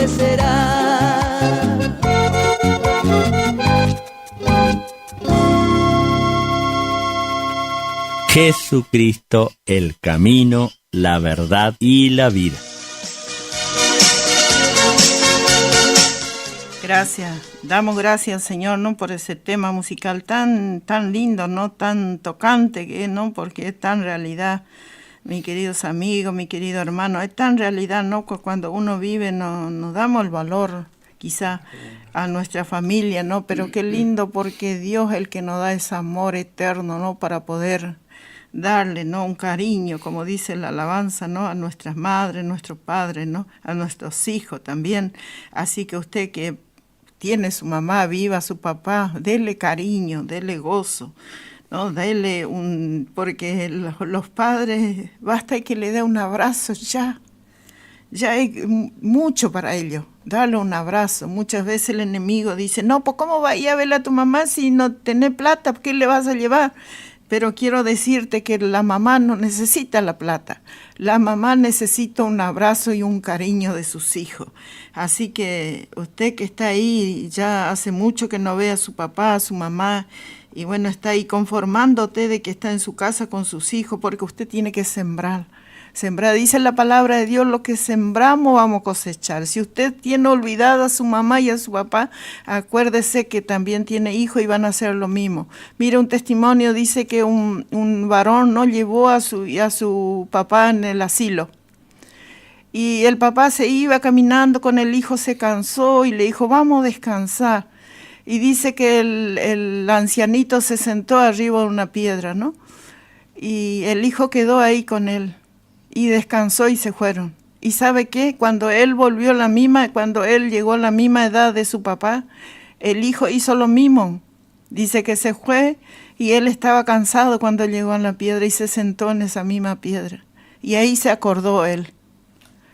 florecerá. Jesucristo, el camino, la verdad y la vida. Gracias, damos gracias al Señor, ¿no? Por ese tema musical tan lindo, ¿no? Tan tocante, que ¿no? Porque es tan realidad, mis queridos amigos, mi querido hermano, es tan realidad, ¿no? Cuando uno vive nos damos el valor, quizá, a nuestra familia, ¿no? Pero qué lindo, porque Dios es el que nos da ese amor eterno, ¿no? Para poder darle, ¿no? Un cariño, como dice la alabanza, ¿no? A nuestras madres, nuestros padres, ¿no? A nuestros hijos también. Así que usted que tiene su mamá viva, su papá, dele cariño, dele gozo, ¿no? Dele porque los padres, basta que le dé un abrazo, ya es mucho para ellos, darle un abrazo. Muchas veces el enemigo dice, no, pues ¿cómo vas a ir a ver a tu mamá si no tenés plata? ¿Qué le vas a llevar? Pero quiero decirte que la mamá no necesita la plata. La mamá necesita un abrazo y un cariño de sus hijos. Así que usted que está ahí, ya hace mucho que no ve a su papá, a su mamá, y bueno, está ahí conformándote de que está en su casa con sus hijos, porque usted tiene que sembrar. Sembrar, dice la palabra de Dios, lo que sembramos vamos a cosechar. Si usted tiene olvidado a su mamá y a su papá, acuérdese que también tiene hijos y van a hacer lo mismo. Mira, un testimonio dice que un varón no llevó a su papá en el asilo. Y el papá se iba caminando con el hijo, se cansó y le dijo, vamos a descansar. Y dice que el ancianito se sentó arriba de una piedra, ¿no? Y el hijo quedó ahí con él. Y descansó y se fueron. ¿Y sabe qué? Cuando él cuando él llegó a la misma edad de su papá, el hijo hizo lo mismo. Dice que se fue y él estaba cansado cuando llegó a la piedra y se sentó en esa misma piedra. Y ahí se acordó él.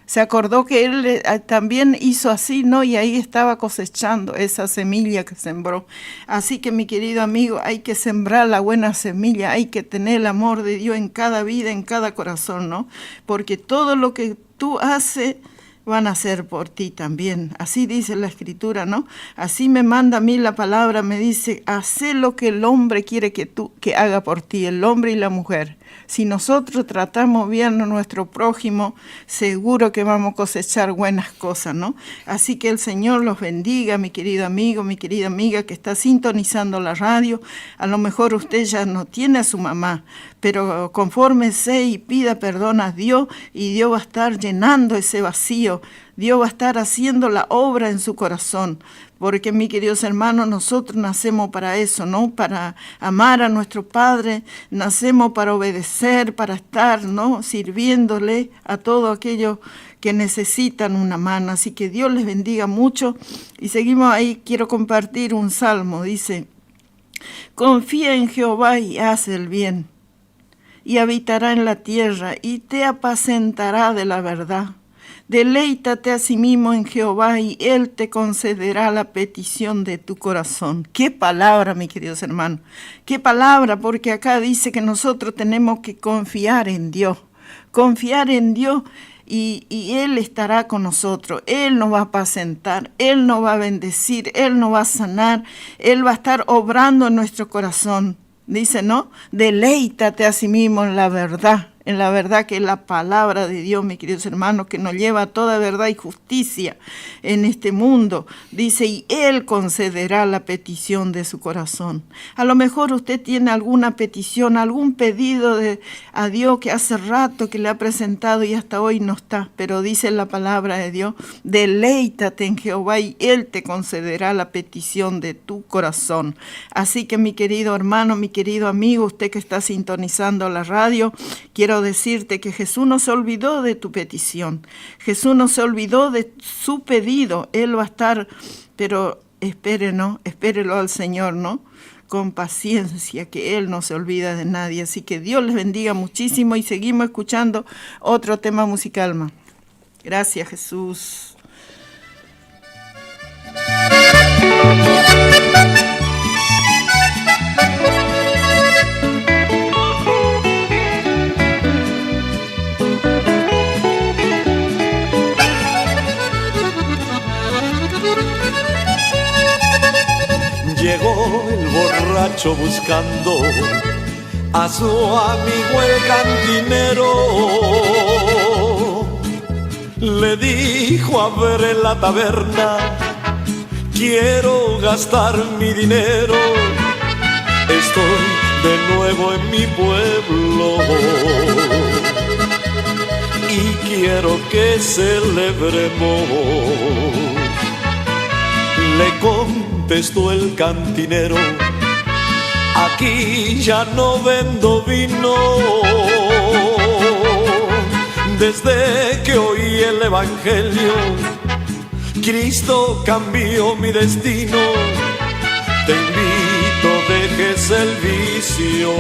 Se acordó que él también hizo así, ¿no? Y ahí estaba cosechando esa semilla que sembró. Así que, mi querido amigo, hay que sembrar la buena semilla, hay que tener el amor de Dios en cada vida, en cada corazón, ¿no? Porque todo lo que tú haces van a hacer por ti también. Así dice la Escritura, ¿no? Así me manda a mí la palabra, me dice, haz lo que el hombre quiere que haga por ti, el hombre y la mujer. Si nosotros tratamos bien a nuestro prójimo, seguro que vamos a cosechar buenas cosas, ¿no? Así que el Señor los bendiga, mi querido amigo, mi querida amiga que está sintonizando la radio. A lo mejor usted ya no tiene a su mamá, pero confórmese y pida perdón a Dios y Dios va a estar llenando ese vacío. Dios va a estar haciendo la obra en su corazón. Porque, mis queridos hermanos, nosotros nacemos para eso, ¿no? Para amar a nuestro Padre, nacemos para obedecer, para estar, ¿no? Sirviéndole a todos aquellos que necesitan una mano. Así que Dios les bendiga mucho. Y seguimos ahí, quiero compartir un salmo. Dice, confía en Jehová y haz el bien, y habitará en la tierra, y te apacentará de la verdad. Deleítate a sí mismo en Jehová y Él te concederá la petición de tu corazón. ¡Qué palabra, mis queridos hermanos! ¡Qué palabra! Porque acá dice que nosotros tenemos que confiar en Dios. Confiar en Dios y Él estará con nosotros. Él nos va a apacentar, Él nos va a bendecir, Él nos va a sanar, Él va a estar obrando en nuestro corazón. Dice, ¿no? Deleítate a sí mismo en la verdad que es la palabra de Dios, mis queridos hermanos, que nos lleva a toda verdad y justicia en este mundo. Dice, y Él concederá la petición de su corazón. A lo mejor usted tiene alguna petición, algún pedido a Dios que hace rato que le ha presentado y hasta hoy no está, pero dice la palabra de Dios, deleítate en Jehová y Él te concederá la petición de tu corazón. Así que, mi querido hermano, mi querido amigo, usted que está sintonizando la radio, quiero decirte que Jesús no se olvidó de tu petición. Jesús no se olvidó de su pedido. Él va a estar, pero espérelo al Señor, ¿no? Con paciencia, que Él no se olvida de nadie. Así que Dios les bendiga muchísimo y seguimos escuchando otro tema musical más. Gracias, Jesús. borracho buscando a su amigo el cantinero. Le dijo a ver en la taberna, quiero gastar mi dinero. Estoy de nuevo en mi pueblo y quiero que celebremos. Le contestó el cantinero, aquí ya no vendo vino. Desde que oí el evangelio, Cristo cambió mi destino. Te invito, dejes el vicio,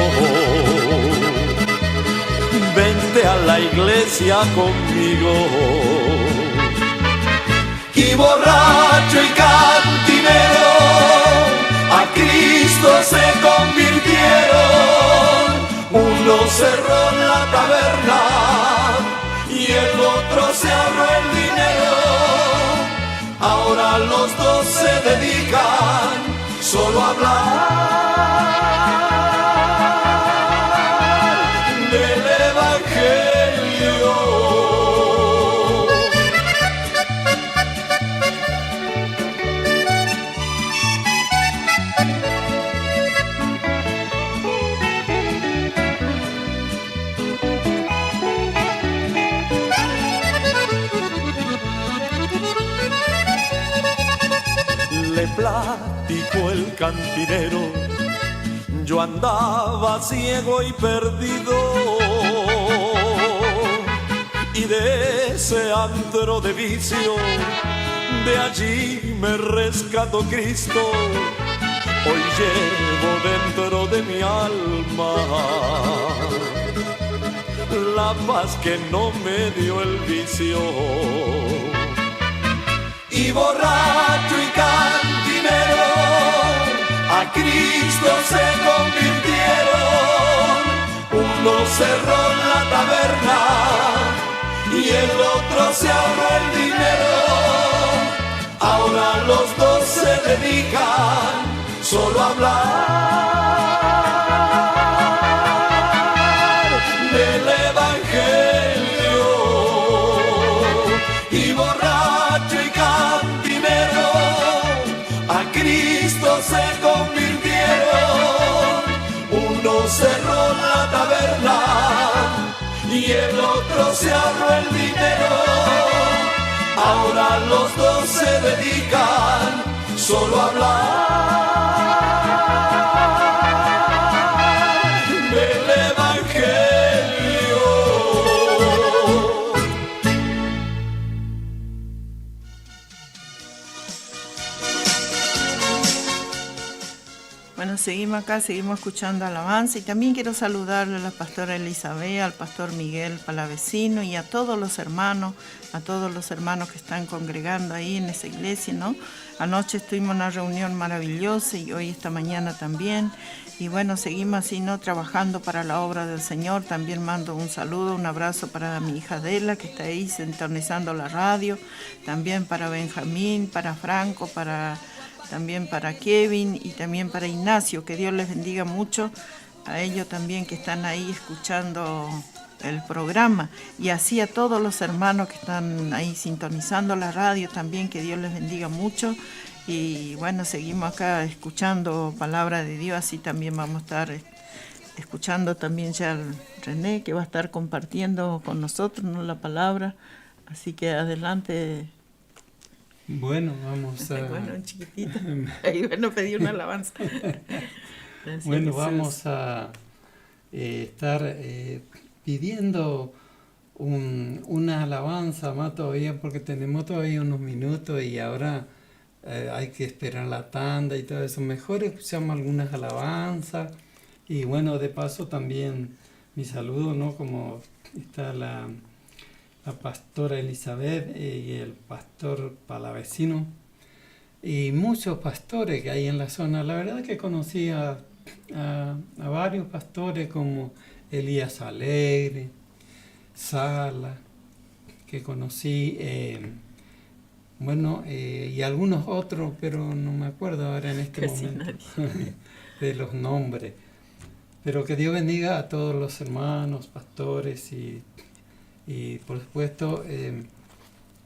vente a la iglesia conmigo. Y borracho y cantinero a Cristo se convirtieron. Uno cerró la taberna y el otro se ahorró el dinero. Ahora los dos se dedican solo a hablar del evangelio. Le platicó el cantinero, yo andaba ciego y perdido, y de ese antro de vicio, de allí me rescató Cristo. Hoy llevo dentro de mi alma la paz que no me dio el vicio. Y borracho y cantinero a Cristo se convirtieron. Uno cerró la taberna y el otro se ahorró el dinero. Ahora los dos se dedican solo a hablar del evangelio. Y borracho y cantinero a Cristo se convirtieron. Uno cerró la taberna y el otro se ahorró el dinero. Ahora los dos se dedican solo a hablar del evangelio. Bueno, seguimos acá, seguimos escuchando alabanza y también quiero saludarle a la pastora Elizabeth, al pastor Miguel Palavecino y a todos los hermanos que están congregando ahí en esa iglesia, ¿no? Anoche estuvimos en una reunión maravillosa y hoy esta mañana también. Y bueno, seguimos así, ¿no? Trabajando para la obra del Señor. También mando un saludo, un abrazo para mi hija Adela, que está ahí sintonizando la radio. También para Benjamín, para Franco, también para Kevin y también para Ignacio. Que Dios les bendiga mucho a ellos también que están ahí escuchando el programa. Y así a todos los hermanos que están ahí sintonizando la radio también, que Dios les bendiga mucho. Y bueno, seguimos acá escuchando palabra de Dios, así también vamos a estar escuchando también ya al René, que va a estar compartiendo con nosotros, ¿no?, la palabra. Así que adelante. Bueno, vamos a... Bueno, un chiquitito. Ahí, bueno, pedí una alabanza. Bueno, vamos a estar pidiendo una alabanza más todavía, porque tenemos todavía unos minutos y ahora hay que esperar la tanda y todo eso. Mejor escuchamos algunas alabanzas. Y bueno, de paso también mi saludo, ¿no? Como está la pastora Elizabeth y el pastor Palavecino y muchos pastores que hay en la zona. La verdad que conocí a varios pastores como Elías Alegre, Sala, que conocí, y algunos otros, pero no me acuerdo ahora en este momento. de los nombres. Pero que Dios bendiga a todos los hermanos, pastores y por supuesto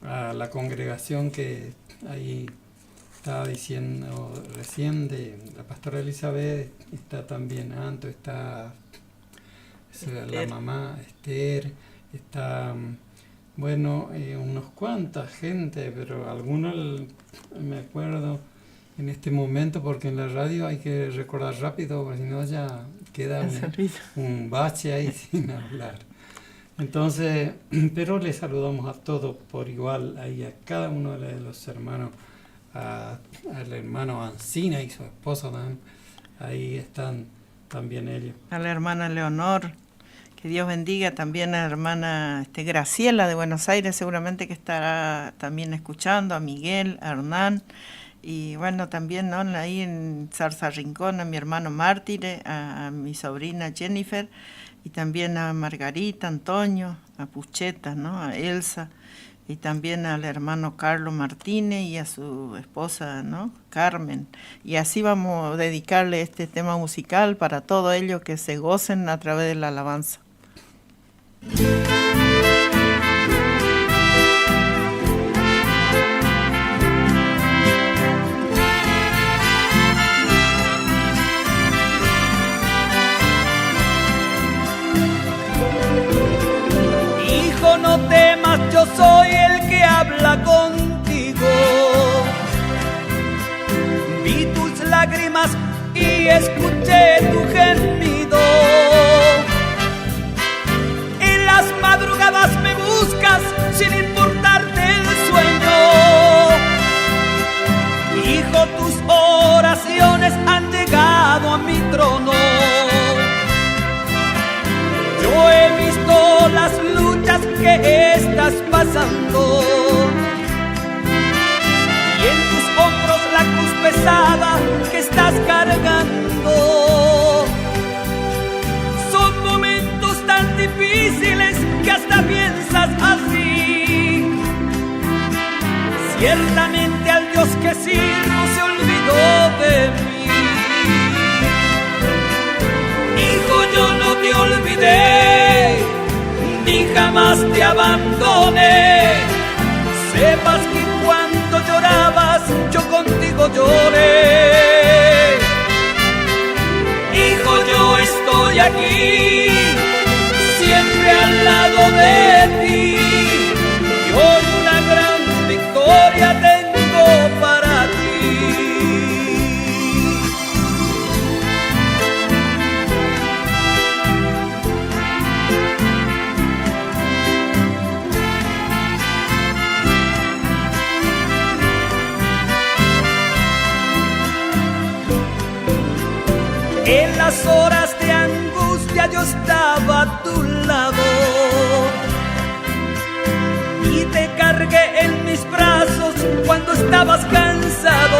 a la congregación que ahí estaba diciendo recién, de la pastora Elizabeth, está también Anto, está la mamá Esther, está, bueno, unos cuantas gente, pero algunos me acuerdo en este momento, porque en la radio hay que recordar rápido, porque si no ya queda un bache ahí sin hablar. Entonces, pero les saludamos a todos por igual, ahí a cada uno de los hermanos, al hermano Ancina y su esposa también, ahí están también ellos. A la hermana Leonor, que Dios bendiga, también a la hermana Graciela de Buenos Aires, seguramente que estará también escuchando, a Miguel, a Hernán, y bueno, también, ¿no?, ahí en Zarza Rincón, a mi hermano Mártire, a mi sobrina Jennifer, y también a Margarita, Antonio, a Pucheta, ¿no?, a Elsa, y también al hermano Carlos Martínez y a su esposa, ¿no?, Carmen. Y así vamos a dedicarle este tema musical para todos ellos que se gocen a través de la alabanza. Hijo, no temas, yo soy el que habla contigo. Vi tus lágrimas y escuché tu gemido. En las madrugadas me buscas sin importarte el sueño. Hijo, tus oraciones han llegado a mi trono. Yo he visto las luchas que estás pasando y en tus hombros la cruz pesada que estás cargando. Son momentos tan difíciles que hasta piensas así. Ciertamente al Dios que sirvo se olvidó de mí. Hijo, yo no te olvidé, ni jamás te abandoné. Sepas que cuando llorabas, yo contigo lloré. Hijo, yo estoy aquí, siempre al lado de ti. Y hoy una gran victoria tengo para ti. En las horas de angustia yo estaba a tu lado y te cargué en mis brazos cuando estabas cansado.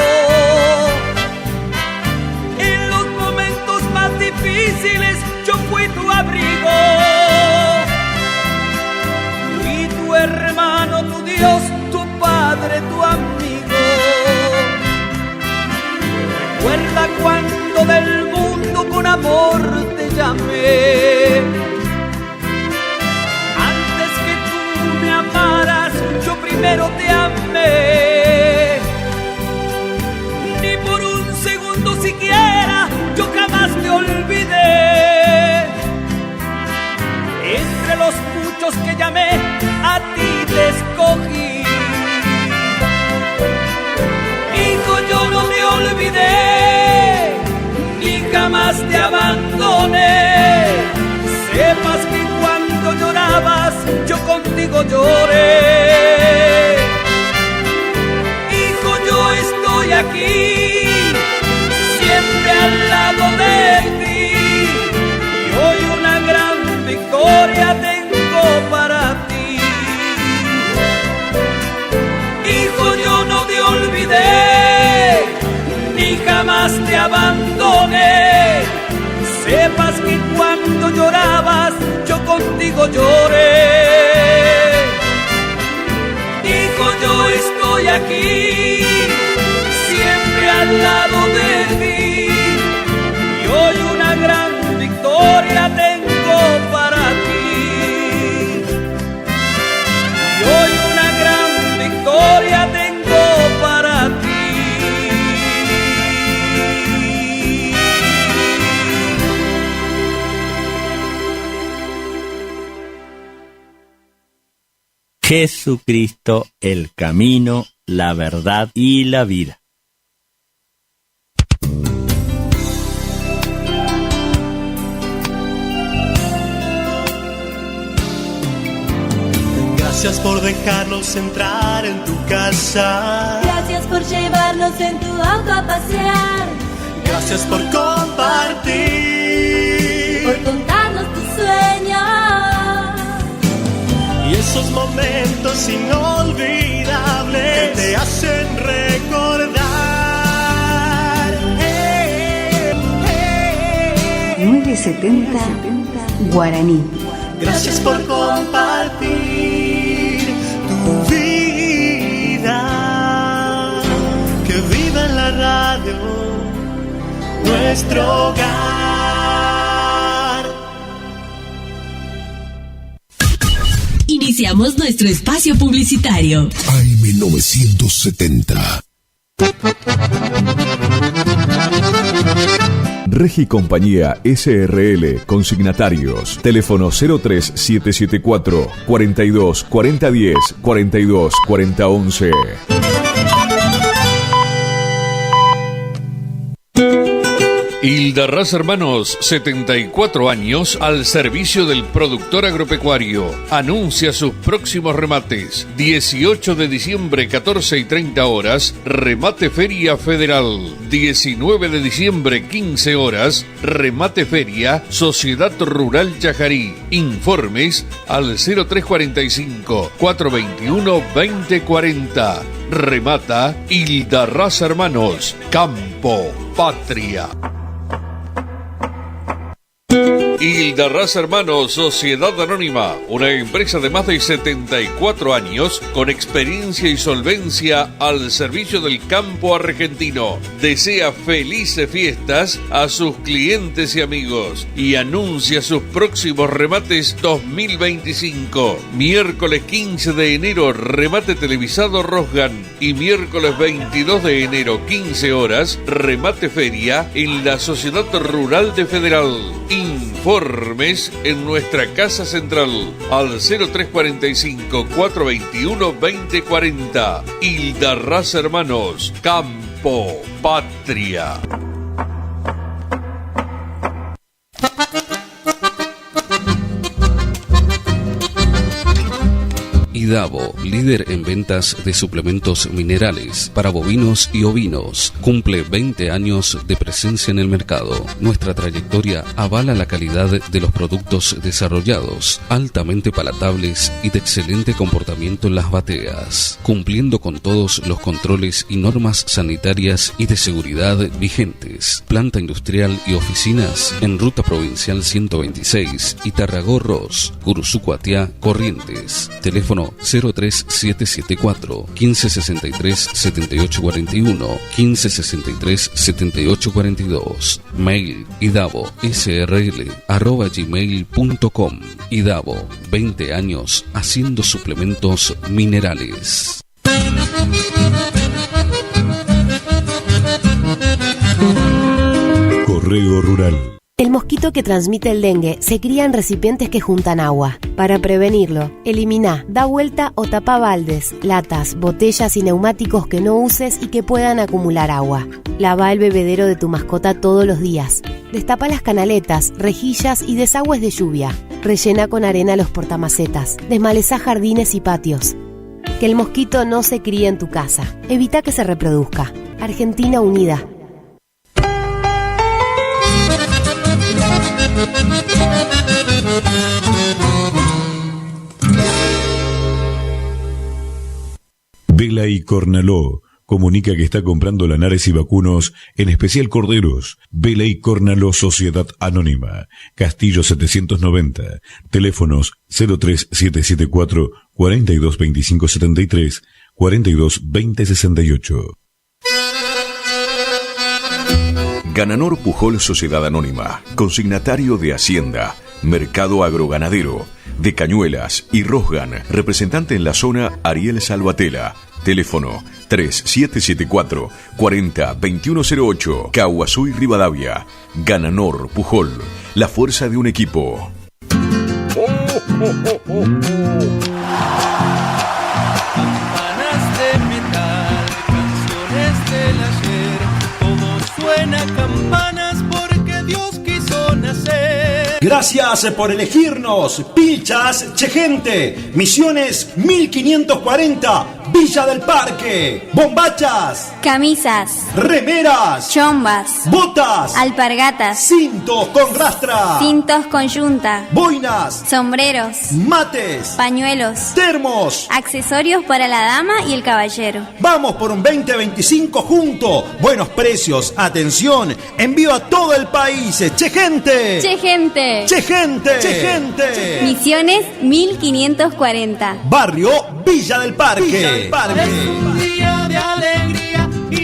En los momentos más difíciles yo fui tu abrigo. Fui tu hermano, tu Dios, tu Padre, tu amigo. Recuerda cuando del mundo con amor te llamé. Antes que tú me amaras, yo primero te amé. Ni por un segundo siquiera yo jamás te olvidé. Entre los muchos que llamé, a ti te escogí. Hijo, yo no te olvidé, ni jamás te abandoné. Sepas que cuando llorabas, yo contigo lloré. Hijo, yo estoy aquí, siempre al lado de ti. Y hoy una gran victoria tengo para ti. Hijo, yo no te olvidé, ni jamás te abandoné. Sepas que cuando llorabas, yo contigo lloré. Hijo, yo estoy aquí, siempre al lado de ti. victoria tengo para ti. Y hoy una gran victoria tengo para ti. Jesucristo, el camino, la verdad y la vida. Gracias por dejarnos entrar en tu casa. Gracias por llevarnos en tu auto a pasear. Gracias por compartir. Por contarnos tus sueños. Y esos momentos inolvidables que te hacen recordar. 970 Guaraní. Gracias por compartir tu vida. Que viva en la radio nuestro hogar. Iniciamos nuestro espacio publicitario. AM970. Regi Compañía SRL, consignatarios, teléfono 03774 42 4010 42 4011. Hildarraz Hermanos, 74 años al servicio del productor agropecuario. Anuncia sus próximos remates. 18 de diciembre, 14 y 30 horas, remate Feria Federal. 19 de diciembre, 15 horas, remate Feria Sociedad Rural Chajarí. Informes al 0345 421 2040. Remata Hildarraz Hermanos, Campo Patria. Hildarraz Hermanos, Sociedad Anónima, una empresa de más de 74 años con experiencia y solvencia al servicio del campo argentino. Desea felices fiestas a sus clientes y amigos y anuncia sus próximos remates 2025. Miércoles 15 de enero, remate televisado Rosgan, y miércoles 22 de enero, 15 horas, remate feria en la Sociedad Rural de Federal. Informes en nuestra casa central al 0345 421 2040. Hildarraz Hermanos, Campo Patria. Idavo, líder en ventas de suplementos minerales para bovinos y ovinos, cumple 20 años de presencia en el mercado. Nuestra trayectoria avala la calidad de los productos desarrollados, altamente palatables y de excelente comportamiento en las bateas, cumpliendo con todos los controles y normas sanitarias y de seguridad vigentes. Planta industrial y oficinas en Ruta Provincial 126 y Tarragó-Ros, Curuzú-Cuatiá, Corrientes. Teléfono 03774 1563 7841 1563 7842. Mail idavo.srl@gmail.com. Idavo, 20 años haciendo suplementos minerales. Correo Rural. El mosquito que transmite el dengue se cría en recipientes que juntan agua. Para prevenirlo, elimina, da vuelta o tapa baldes, latas, botellas y neumáticos que no uses y que puedan acumular agua. Lava el bebedero de tu mascota todos los días. Destapa las canaletas, rejillas y desagües de lluvia. Rellena con arena los portamacetas. Desmaleza jardines y patios. Que el mosquito no se críe en tu casa. Evita que se reproduzca. Argentina Unida. Vela y Cornaló comunica que está comprando lanares y vacunos, en especial corderos. Vela y Cornaló Sociedad Anónima, Castillo 790, teléfonos 03774 422573 422068. Gananor Pujol Sociedad Anónima, consignatario de Hacienda, Mercado Agroganadero, de Cañuelas y Rosgan, representante en la zona Ariel Salvatella. Teléfono 3774 40 2108, Caguazú y Rivadavia. Gananor Pujol, la fuerza de un equipo. Campanas de metal, canciones del ayer, todo suena a campanas porque Dios quiso nacer. Gracias por elegirnos. Pilchas Chegente, Misiones 1540, Villa del Parque. Bombachas, camisas, remeras, chombas, botas, alpargatas, cintos con rastra, cintos con yunta, boinas, sombreros, mates, pañuelos, termos, accesorios para la dama y el caballero. Vamos por un 2025 juntos. Buenos precios, atención, envío a todo el país. Chegente, Chegente, Chegente, Chegente. Misiones 1540, Barrio Villa del Parque. Villa del Parque. Es un día de alegría y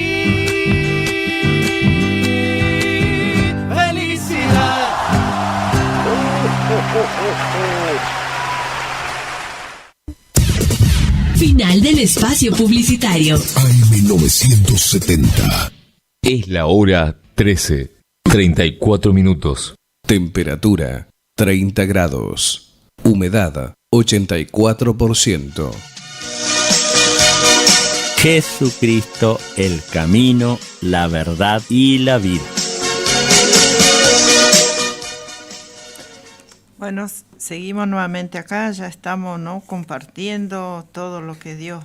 felicidad. Final del espacio publicitario. AM970. Es la hora 13, 34 minutos. Temperatura 30 grados. Humedad 84%. Jesucristo, el camino, la verdad y la vida. Bueno, seguimos nuevamente acá, ya estamos, ¿no?, compartiendo todo lo que Dios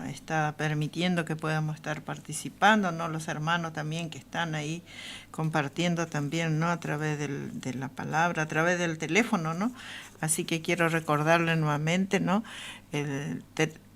está permitiendo que podamos estar participando, ¿no? Los hermanos también que están ahí compartiendo también, ¿no?, a través de la palabra, a través del teléfono, ¿no? Así que quiero recordarle nuevamente, ¿no?, el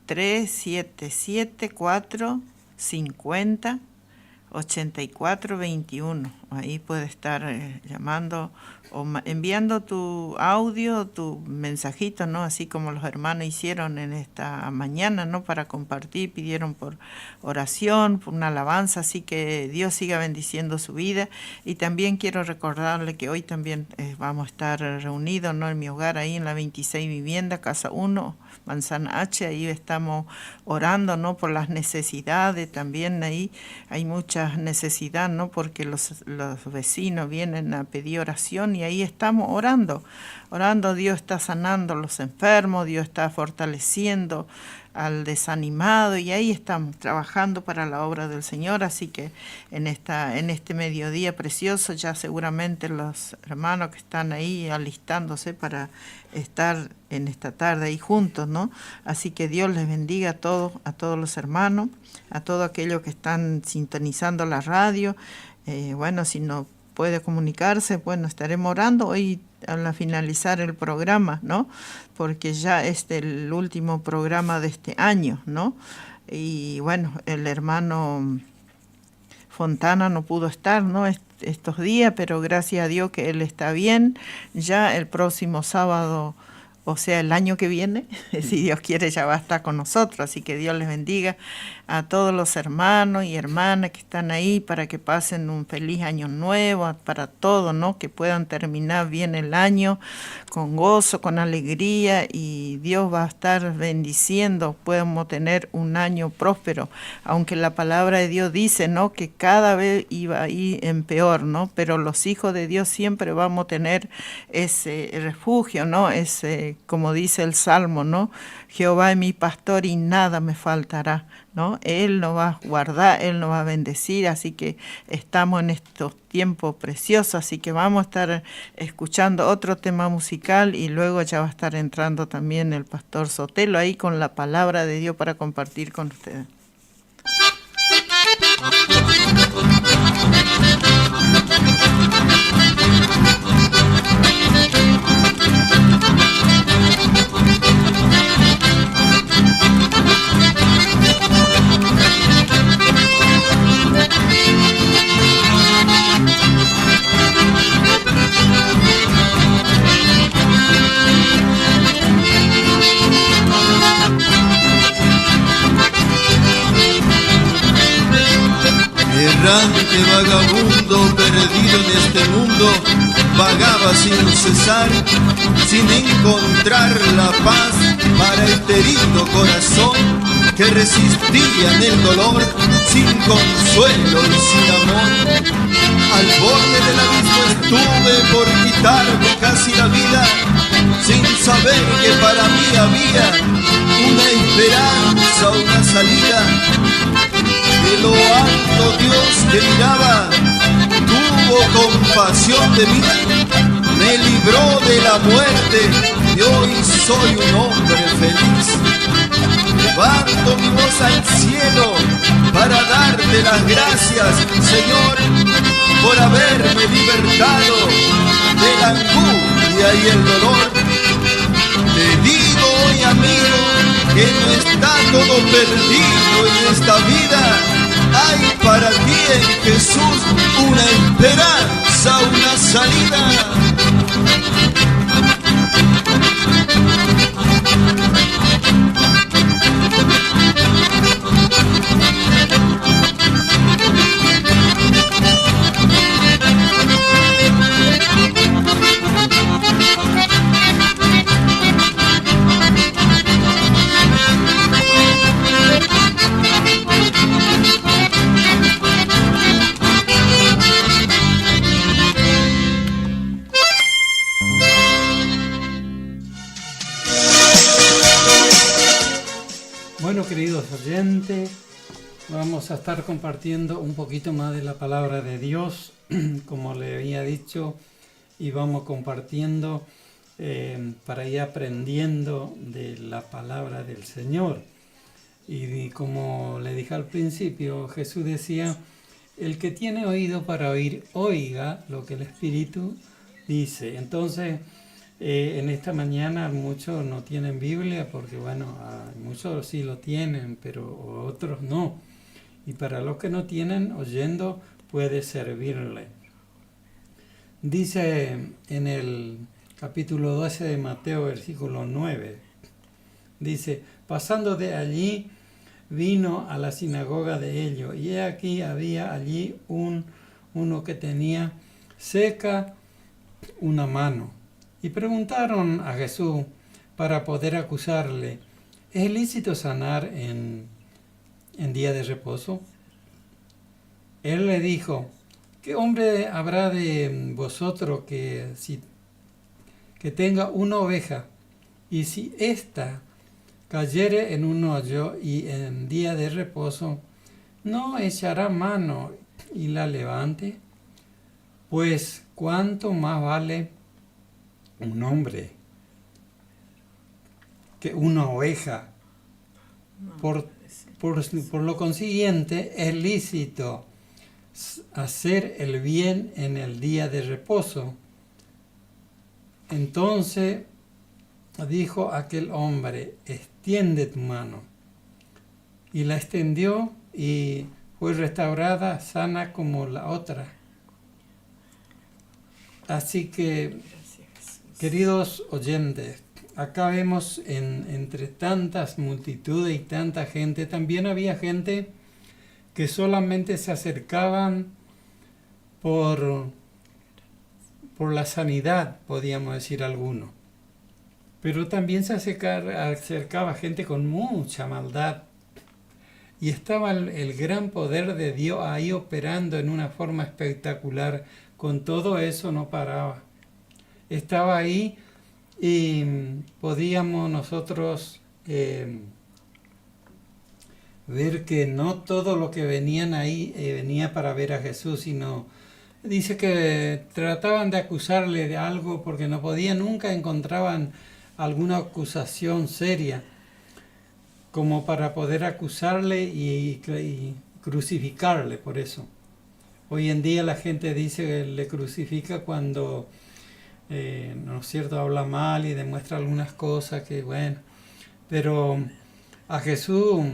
377-450-8421. Ahí puede estar llamando o enviando tu audio, tu mensajito, ¿no? Así como los hermanos hicieron en esta mañana, ¿no?, para compartir, pidieron por oración, por una alabanza, así que Dios siga bendiciendo su vida. Y también quiero recordarle que hoy también vamos a estar reunidos, ¿no?, en mi hogar, ahí en la 26 Vivienda, Casa 1, Manzana H. Ahí estamos orando, ¿no?, por las necesidades. También ahí hay mucha necesidad, ¿no?, porque los vecinos vienen a pedir oración y ahí estamos orando. Dios está sanando a los enfermos, Dios está fortaleciendo al desanimado y ahí estamos trabajando para la obra del Señor. Así que en este mediodía precioso ya seguramente los hermanos que están ahí alistándose para estar en esta tarde ahí juntos, ¿no? Así que Dios les bendiga a todos los hermanos, a todos aquellos que están sintonizando la radio. Bueno, si no puede comunicarse, bueno, estaremos orando hoy al finalizar el programa, ¿no? Porque ya es el último programa de este año, ¿no? Y bueno, el hermano Fontana no pudo estar, ¿no?, estos días, pero gracias a Dios que él está bien. Ya el próximo sábado, o sea, el año que viene, si Dios quiere, ya va a estar con nosotros. Así que Dios les bendiga a todos los hermanos y hermanas que están ahí para que pasen un feliz año nuevo, para todos, ¿no?, que puedan terminar bien el año con gozo, con alegría, y Dios va a estar bendiciendo, podemos tener un año próspero, aunque la palabra de Dios dice, ¿no?, que cada vez iba a ir en peor, ¿no?, pero los hijos de Dios siempre vamos a tener ese refugio, ¿no?, ese, como dice el Salmo, ¿no?, Jehová es mi pastor y nada me faltará, ¿no? Él nos va a guardar, Él nos va a bendecir, así que estamos en estos tiempos preciosos, así que vamos a estar escuchando otro tema musical y luego ya va a estar entrando también el pastor Sotelo ahí con la palabra de Dios para compartir con ustedes. errante vagabundo perdido en este mundo, vagaba sin cesar, sin encontrar la paz para este herido corazón que resistía en el dolor, sin consuelo y sin amor. Al borde del abismo estuve por quitarme casi la vida, sin saber que para mí había una esperanza, una salida. De lo alto Dios que miraba, tuvo compasión de mí, me libró de la muerte y hoy soy un hombre feliz. Levanto mi voz al cielo para darte las gracias, Señor, por haberme libertado de la angustia y el dolor. Te digo hoy, amigo, que no está todo perdido en esta vida. Hay para ti en Jesús una esperanza, una salida. Bueno, queridos oyentes, vamos a estar compartiendo un poquito más de la palabra de Dios, como le había dicho, y vamos compartiendo para ir aprendiendo de la palabra del Señor. Y como le dije al principio, Jesús decía, el que tiene oído para oír, oiga lo que el Espíritu dice. Entonces, en esta mañana muchos no tienen Biblia porque, bueno, muchos sí lo tienen, pero otros no. Y para los que no tienen, oyendo puede servirle. Dice en el capítulo 12 de Mateo, versículo 9, dice, pasando de allí, vino a la sinagoga de ellos, y he aquí había allí uno que tenía seca una mano. Y preguntaron a Jesús para poder acusarle, ¿es lícito sanar en día de reposo? Él le dijo, ¿qué hombre habrá de vosotros que tenga una oveja, y si ésta cayere en un hoyo y en día de reposo, no echará mano y la levante? Pues cuánto más vale un hombre que una oveja. Por lo consiguiente, es lícito hacer el bien en el día de reposo. Entonces dijo aquel hombre, extiende tu mano. Y la extendió y fue restaurada, sana como la otra. Así que, queridos oyentes, acá vemos entre tantas multitudes y tanta gente, también había gente que solamente se acercaban por la sanidad, podríamos decir alguno. Pero también se acercaba gente con mucha maldad. Y estaba el gran poder de Dios ahí operando en una forma espectacular. Con todo eso no paraba. Estaba ahí y podíamos nosotros ver que no todo lo que venían ahí venía para ver a Jesús, sino dice que trataban de acusarle de algo porque no podían, nunca encontraban alguna acusación seria como para poder acusarle y crucificarle por eso. Hoy en día la gente dice que le crucifica cuando, ¿no es cierto?, habla mal y demuestra algunas cosas que, bueno, pero a Jesús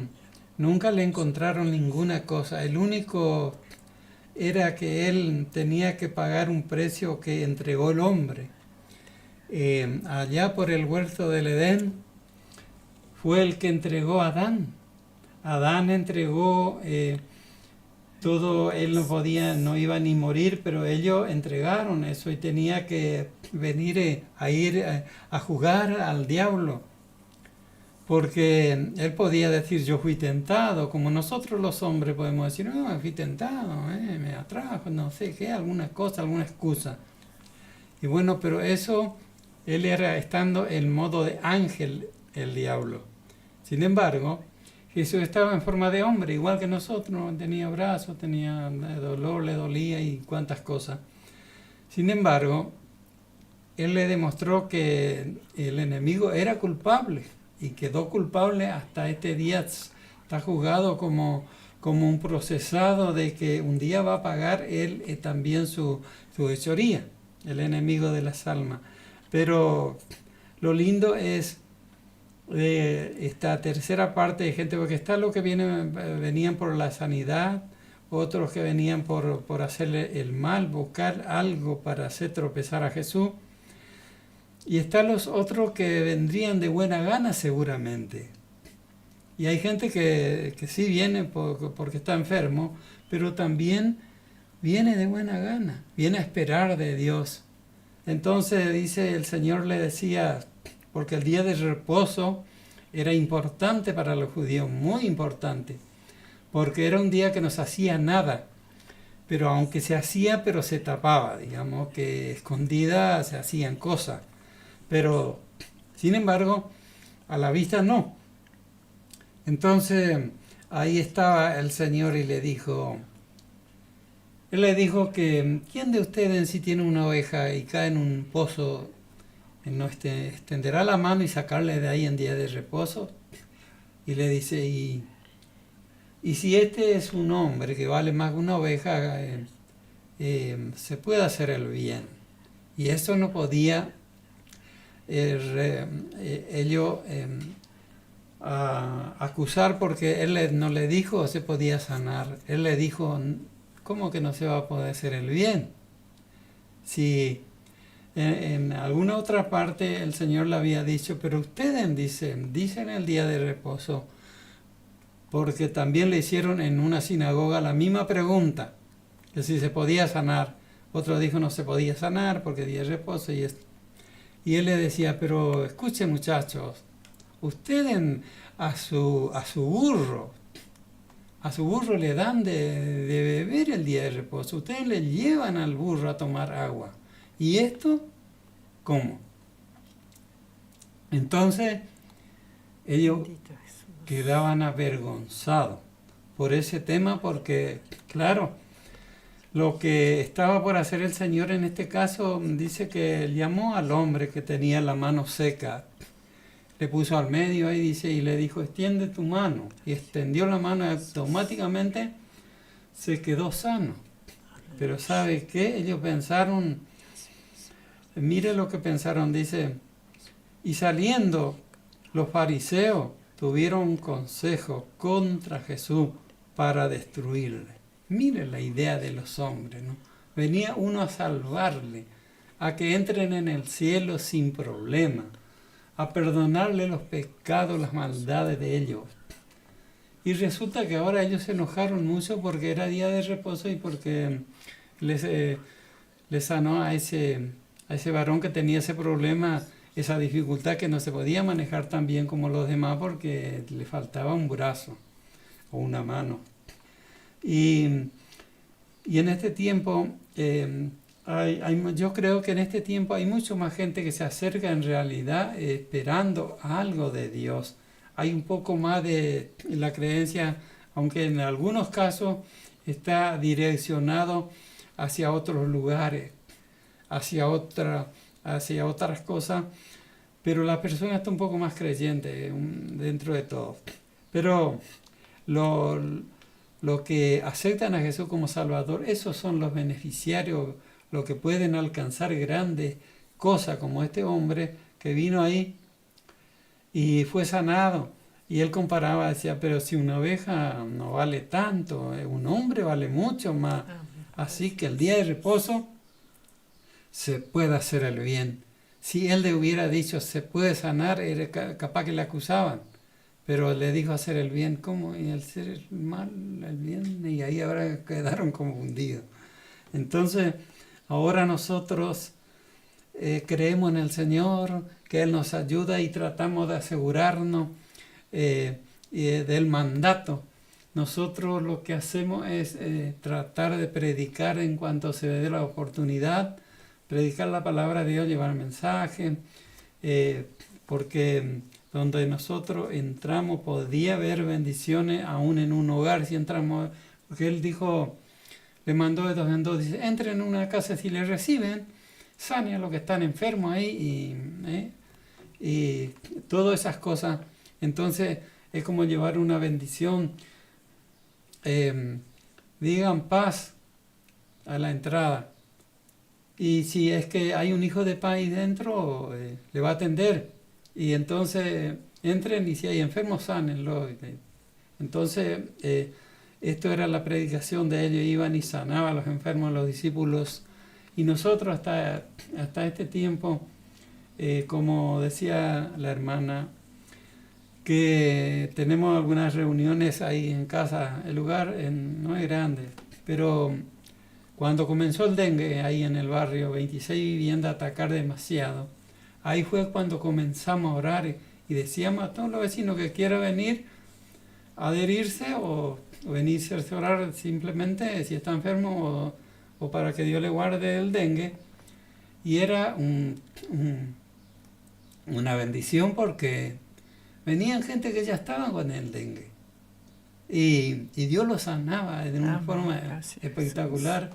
nunca le encontraron ninguna cosa. El único era que él tenía que pagar un precio que entregó el hombre. Allá por el huerto del Edén fue el que entregó a Adán. Adán entregó todo, él no iba ni morir, pero ellos entregaron eso y tenía que venir a ir a jugar al diablo. Porque él podía decir, yo fui tentado, como nosotros los hombres podemos decir, no, fui tentado, me atrajo, no sé qué, alguna cosa, alguna excusa. Y bueno, pero eso, él era estando en modo de ángel, el diablo. Sin embargo, Jesús estaba en forma de hombre, igual que nosotros, tenía brazos, tenía dolor, le dolía y cuantas cosas. Sin embargo, él le demostró que el enemigo era culpable. Y quedó culpable hasta este día, está juzgado como un procesado de que un día va a pagar él también su hechoría, el enemigo de las almas. Pero lo lindo es esta tercera parte de gente, porque está lo que venían por la sanidad, otros que venían por hacerle el mal, buscar algo para hacer tropezar a Jesús. Y están los otros que vendrían de buena gana seguramente. Y hay gente que sí viene porque está enfermo, pero también viene de buena gana, viene a esperar de Dios. Entonces dice, el Señor le decía, porque el día de reposo era importante para los judíos, muy importante, porque era un día que no se hacía nada, pero aunque se hacía, pero se tapaba, digamos que escondida se hacían cosas. Pero, sin embargo, a la vista no. Entonces, ahí estaba el Señor y Él le dijo que, ¿quién de ustedes si tiene una oveja y cae en un pozo, no extenderá la mano y sacarle de ahí en día de reposo? Y le dice, y si este es un hombre que vale más que una oveja, se puede hacer el bien. Y eso no podía ellos acusar, porque él no le dijo se podía sanar. Él le dijo, ¿cómo que no se va a poder hacer el bien? Si en alguna otra parte el Señor le había dicho, pero ustedes dicen el día de reposo, porque también le hicieron en una sinagoga la misma pregunta, que si se podía sanar. Otro dijo no se podía sanar porque día de reposo y esto. Y él le decía, pero escuchen muchachos, ustedes a su burro le dan de beber el día de reposo, ustedes le llevan al burro a tomar agua. ¿Y esto cómo? Entonces ellos quedaban avergonzados por ese tema, porque claro, lo que estaba por hacer el Señor en este caso, dice que llamó al hombre que tenía la mano seca, le puso al medio ahí, dice, y le dijo, extiende tu mano. Y extendió la mano y automáticamente se quedó sano. Pero ¿sabe qué? Ellos pensaron, mire lo que pensaron, dice, y saliendo los fariseos tuvieron un consejo contra Jesús para destruirle. Mire la idea de los hombres, ¿no? Venía uno a salvarle, a que entren en el cielo sin problema, a perdonarle los pecados, las maldades de ellos. Y resulta que ahora ellos se enojaron mucho porque era día de reposo y porque les sanó a ese varón que tenía ese problema, esa dificultad que no se podía manejar tan bien como los demás porque le faltaba un brazo o una mano. Y en este tiempo, yo creo que en este tiempo hay mucho más gente que se acerca en realidad esperando algo de Dios. Hay un poco más de la creencia, aunque en algunos casos está direccionado hacia otros lugares, hacia otras cosas, pero la persona está un poco más creyente dentro de todo. Pero lo que aceptan a Jesús como Salvador, esos son los beneficiarios, los que pueden alcanzar grandes cosas, como este hombre que vino ahí y fue sanado. Y él comparaba, decía, pero si una oveja no vale tanto, un hombre vale mucho más. Así que el día de reposo se puede hacer el bien. Si él le hubiera dicho se puede sanar, era capaz que le acusaban. pero le dijo hacer el bien, ¿cómo? Y el hacer el mal, el bien, y ahí ahora quedaron confundidos. Entonces, ahora nosotros creemos en el Señor, que Él nos ayuda y tratamos de asegurarnos del mandato. Nosotros lo que hacemos es tratar de predicar en cuanto se dé la oportunidad, predicar la palabra de Dios, llevar mensaje, porque donde nosotros entramos podía haber bendiciones aún en un hogar si entramos, porque Él dijo, le mandó de dos en dos, dice, entren en una casa si le reciben, sanen a los que están enfermos ahí y todas esas cosas. Entonces es como llevar una bendición, digan paz a la entrada. Y si es que hay un hijo de paz ahí dentro, le va a atender. Y entonces entren y si hay enfermos, sánenlo. Entonces esto era la predicación de ellos, iban y sanaban a los enfermos, los discípulos. Y nosotros hasta este tiempo, como decía la hermana, que tenemos algunas reuniones ahí en casa. El lugar no es grande, pero cuando comenzó el dengue ahí en el barrio, 26 viviendas a atacar demasiado, ahí fue cuando comenzamos a orar y decíamos a todos los vecinos que quieran venir a adherirse o venirse a orar simplemente si está enfermo o para que Dios le guarde el dengue. Y era una bendición porque venían gente que ya estaban con el dengue y Dios los sanaba de una forma espectacular.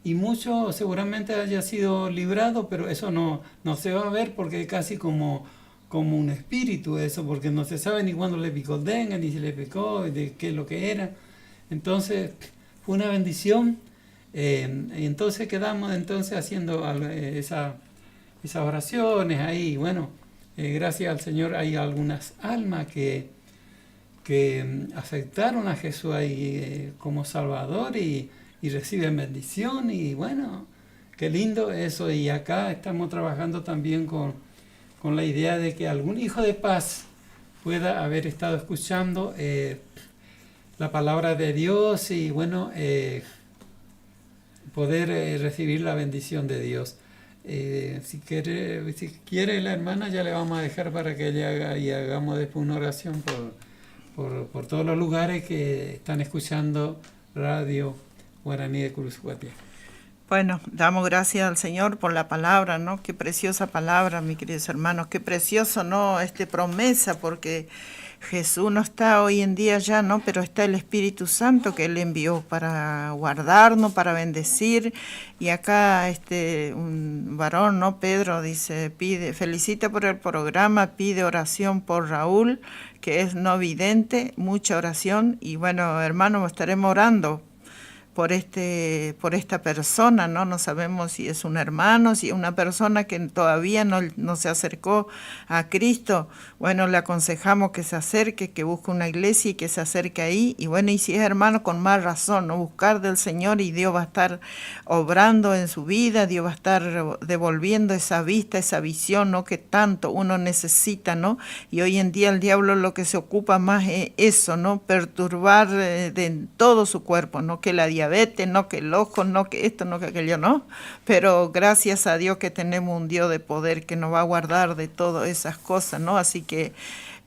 Y mucho seguramente haya sido librado, pero eso no se va a ver porque es casi como un espíritu eso, porque no se sabe ni cuándo le picó el dengue, ni si le picó, de qué es lo que era. Entonces fue una bendición. Y entonces quedamos haciendo esas oraciones ahí. Bueno, gracias al Señor hay algunas almas que aceptaron a Jesús ahí como Salvador y reciben bendición. Y bueno, qué lindo eso. Y acá estamos trabajando también con la idea de que algún hijo de paz pueda haber estado escuchando la palabra de Dios y bueno, poder recibir la bendición de Dios. Si quiere la hermana, ya le vamos a dejar para que ella haga y hagamos después una oración por todos los lugares que están escuchando Radio Guaraní de Curuzcuatía. Bueno, damos gracias al Señor por la palabra, ¿no? Qué preciosa palabra, mis queridos hermanos, qué precioso, ¿no? Promesa, porque Jesús no está hoy en día ya, ¿no? Pero está el Espíritu Santo que Él envió para guardarnos, para bendecir. Y acá un varón, ¿no? Pedro dice, felicita por el programa, pide oración por Raúl, que es no vidente, mucha oración. Y bueno, hermanos, estaremos orando por esta persona, ¿no? No sabemos si es un hermano, si es una persona que todavía no se acercó a Cristo. Bueno, le aconsejamos que se acerque, que busque una iglesia y que se acerque ahí. Y bueno, y si es hermano, con más razón, ¿no? Buscar del Señor y Dios va a estar obrando en su vida, Dios va a estar devolviendo esa vista, esa visión, ¿no? Que tanto uno necesita, ¿no? Y hoy en día el diablo lo que se ocupa más es eso, ¿no? Perturbar de todo su cuerpo, ¿no? Que la diabetes, no que el ojo, no que esto, no que aquello, no. Pero gracias a Dios que tenemos un Dios de poder que nos va a guardar de todas esas cosas, ¿no? Así que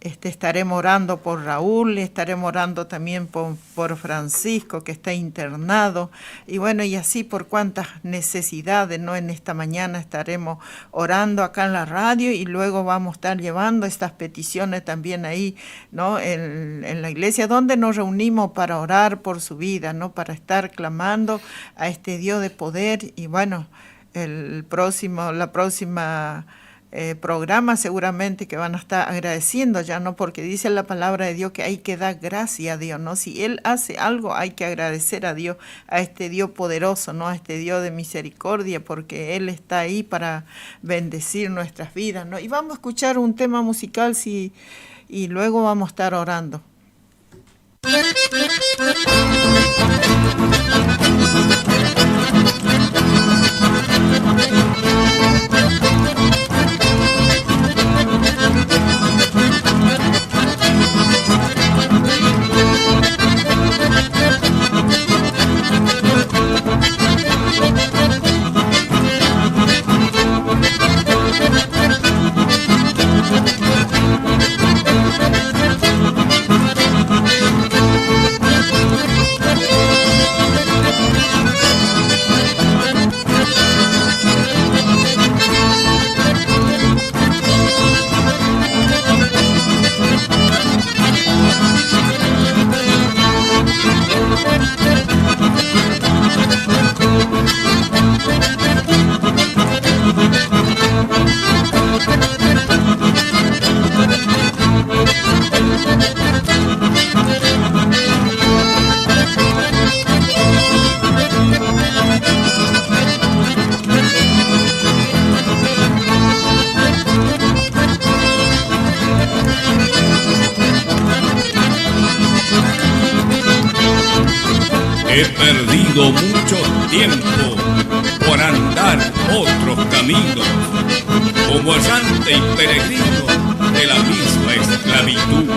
estaremos orando por Raúl, estaremos orando también por Francisco, que está internado, y bueno, y así por cuantas necesidades, ¿no? En esta mañana estaremos orando acá en la radio y luego vamos a estar llevando estas peticiones también ahí, ¿no? En la iglesia donde nos reunimos para orar por su vida, ¿no? Para estar clamando a este Dios de poder. Y bueno, la próxima programa seguramente que van a estar agradeciendo ya, ¿no? Porque dice la palabra de Dios que hay que dar gracias a Dios, ¿no? Si Él hace algo hay que agradecer a Dios, a este Dios poderoso, ¿no? A este Dios de misericordia, porque Él está ahí para bendecir nuestras vidas, ¿no? Y vamos a escuchar un tema musical y luego vamos a estar orando. He perdido mucho tiempo por andar otros caminos, como errante y peregrino de la misma esclavitud.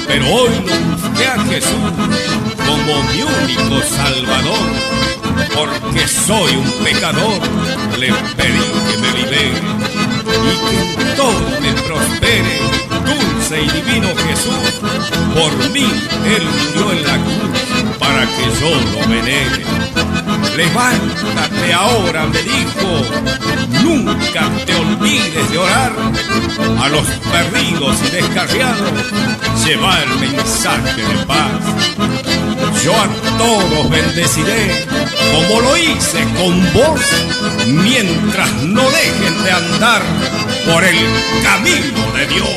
Pero hoy lo busqué a Jesús como mi único Salvador, porque soy un pecador, le pedí que me libere y que en todo me prospere. Dulce y divino Jesús, por mí Él murió en la cruz para que yo lo venere. Levántate ahora, me dijo, nunca te olvides de orar. A los perdidos y descarriados lleva el mensaje de paz. Yo a todos bendeciré, como lo hice con vos, mientras no dejen de andar por el camino de Dios.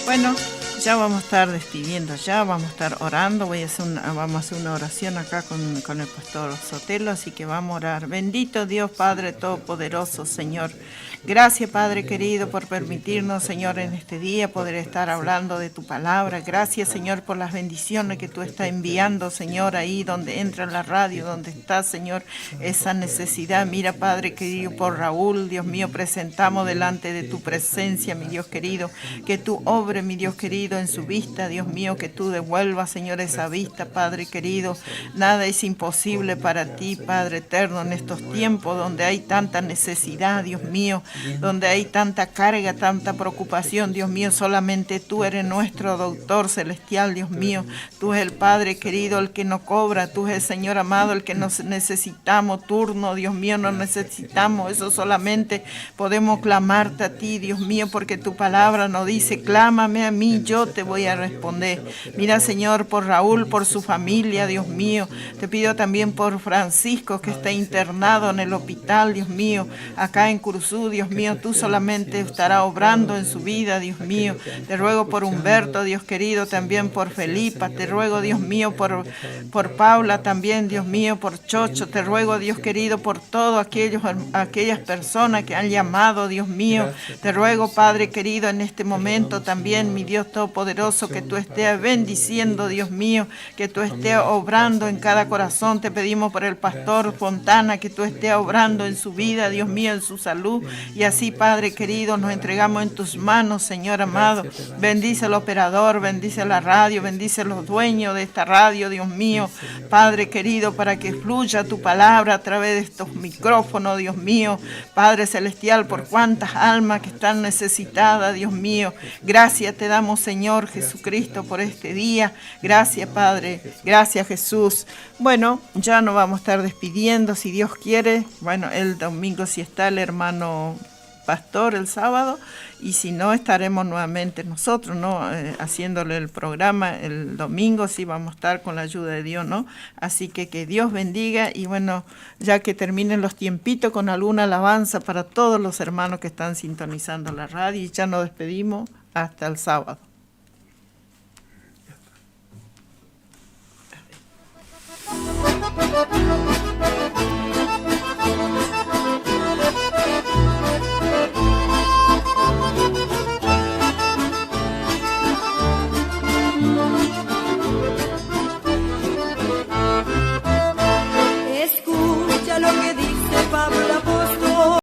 Bueno, ya vamos a estar despidiendo, ya vamos a estar orando. Vamos a hacer una oración acá con el pastor Sotelo, así que vamos a orar. Bendito Dios Padre Todopoderoso, Señor. Gracias, Padre querido, por permitirnos, Señor, en este día poder estar hablando de tu palabra. Gracias, Señor, por las bendiciones que tú estás enviando, Señor, ahí donde entra la radio, donde está, Señor, esa necesidad. Mira, Padre querido, por Raúl, Dios mío, presentamos delante de tu presencia, mi Dios querido, que tú obres, mi Dios querido, en su vista, Dios mío, que tú devuelvas, Señor, esa vista, Padre querido. Nada es imposible para ti, Padre eterno, en estos tiempos donde hay tanta necesidad, Dios mío, donde hay tanta carga, tanta preocupación, Dios mío. Solamente tú eres nuestro doctor celestial, Dios mío. Tú eres el Padre querido, el que nos cobra. Tú eres el Señor amado, el que nos necesitamos turno, Dios mío, nos necesitamos. Eso solamente podemos clamarte a ti, Dios mío, porque tu palabra nos dice, clámame a mí, yo te voy a responder. Mira, Señor, por Raúl, por su familia, Dios mío. Te pido también por Francisco, que está internado en el hospital, Dios mío, acá en Curuzú, Dios mío. Tú solamente estarás obrando en su vida, Dios mío. Te ruego por Humberto, Dios querido, también por Felipa. Te ruego, Dios mío, por Paula también, Dios mío, por Chocho. Te ruego, Dios querido, por todas aquellas personas que han llamado, Dios mío. Te ruego, Padre querido, en este momento también, mi Dios Todopoderoso, que tú estés bendiciendo, Dios mío, que tú estés obrando en cada corazón. Te pedimos por el pastor Fontana, que tú estés obrando en su vida, Dios mío, en su salud. Y así, Padre querido, nos entregamos en tus manos, Señor amado. Bendice al operador, bendice la radio, bendice a los dueños de esta radio, Dios mío. Padre querido, para que fluya tu palabra a través de estos micrófonos, Dios mío. Padre celestial, por cuántas almas que están necesitadas, Dios mío. Gracias te damos, Señor Jesucristo, por este día. Gracias, Padre. Gracias, Jesús. Bueno, ya nos vamos a estar despidiendo, si Dios quiere. Bueno, el domingo sí está el hermano pastor el sábado, y si no, estaremos nuevamente nosotros, ¿no? Haciéndole el programa el domingo, sí vamos a estar con la ayuda de Dios, ¿no? Así que Dios bendiga, y bueno, ya que terminen los tiempitos con alguna alabanza para todos los hermanos que están sintonizando la radio, y ya nos despedimos hasta el sábado.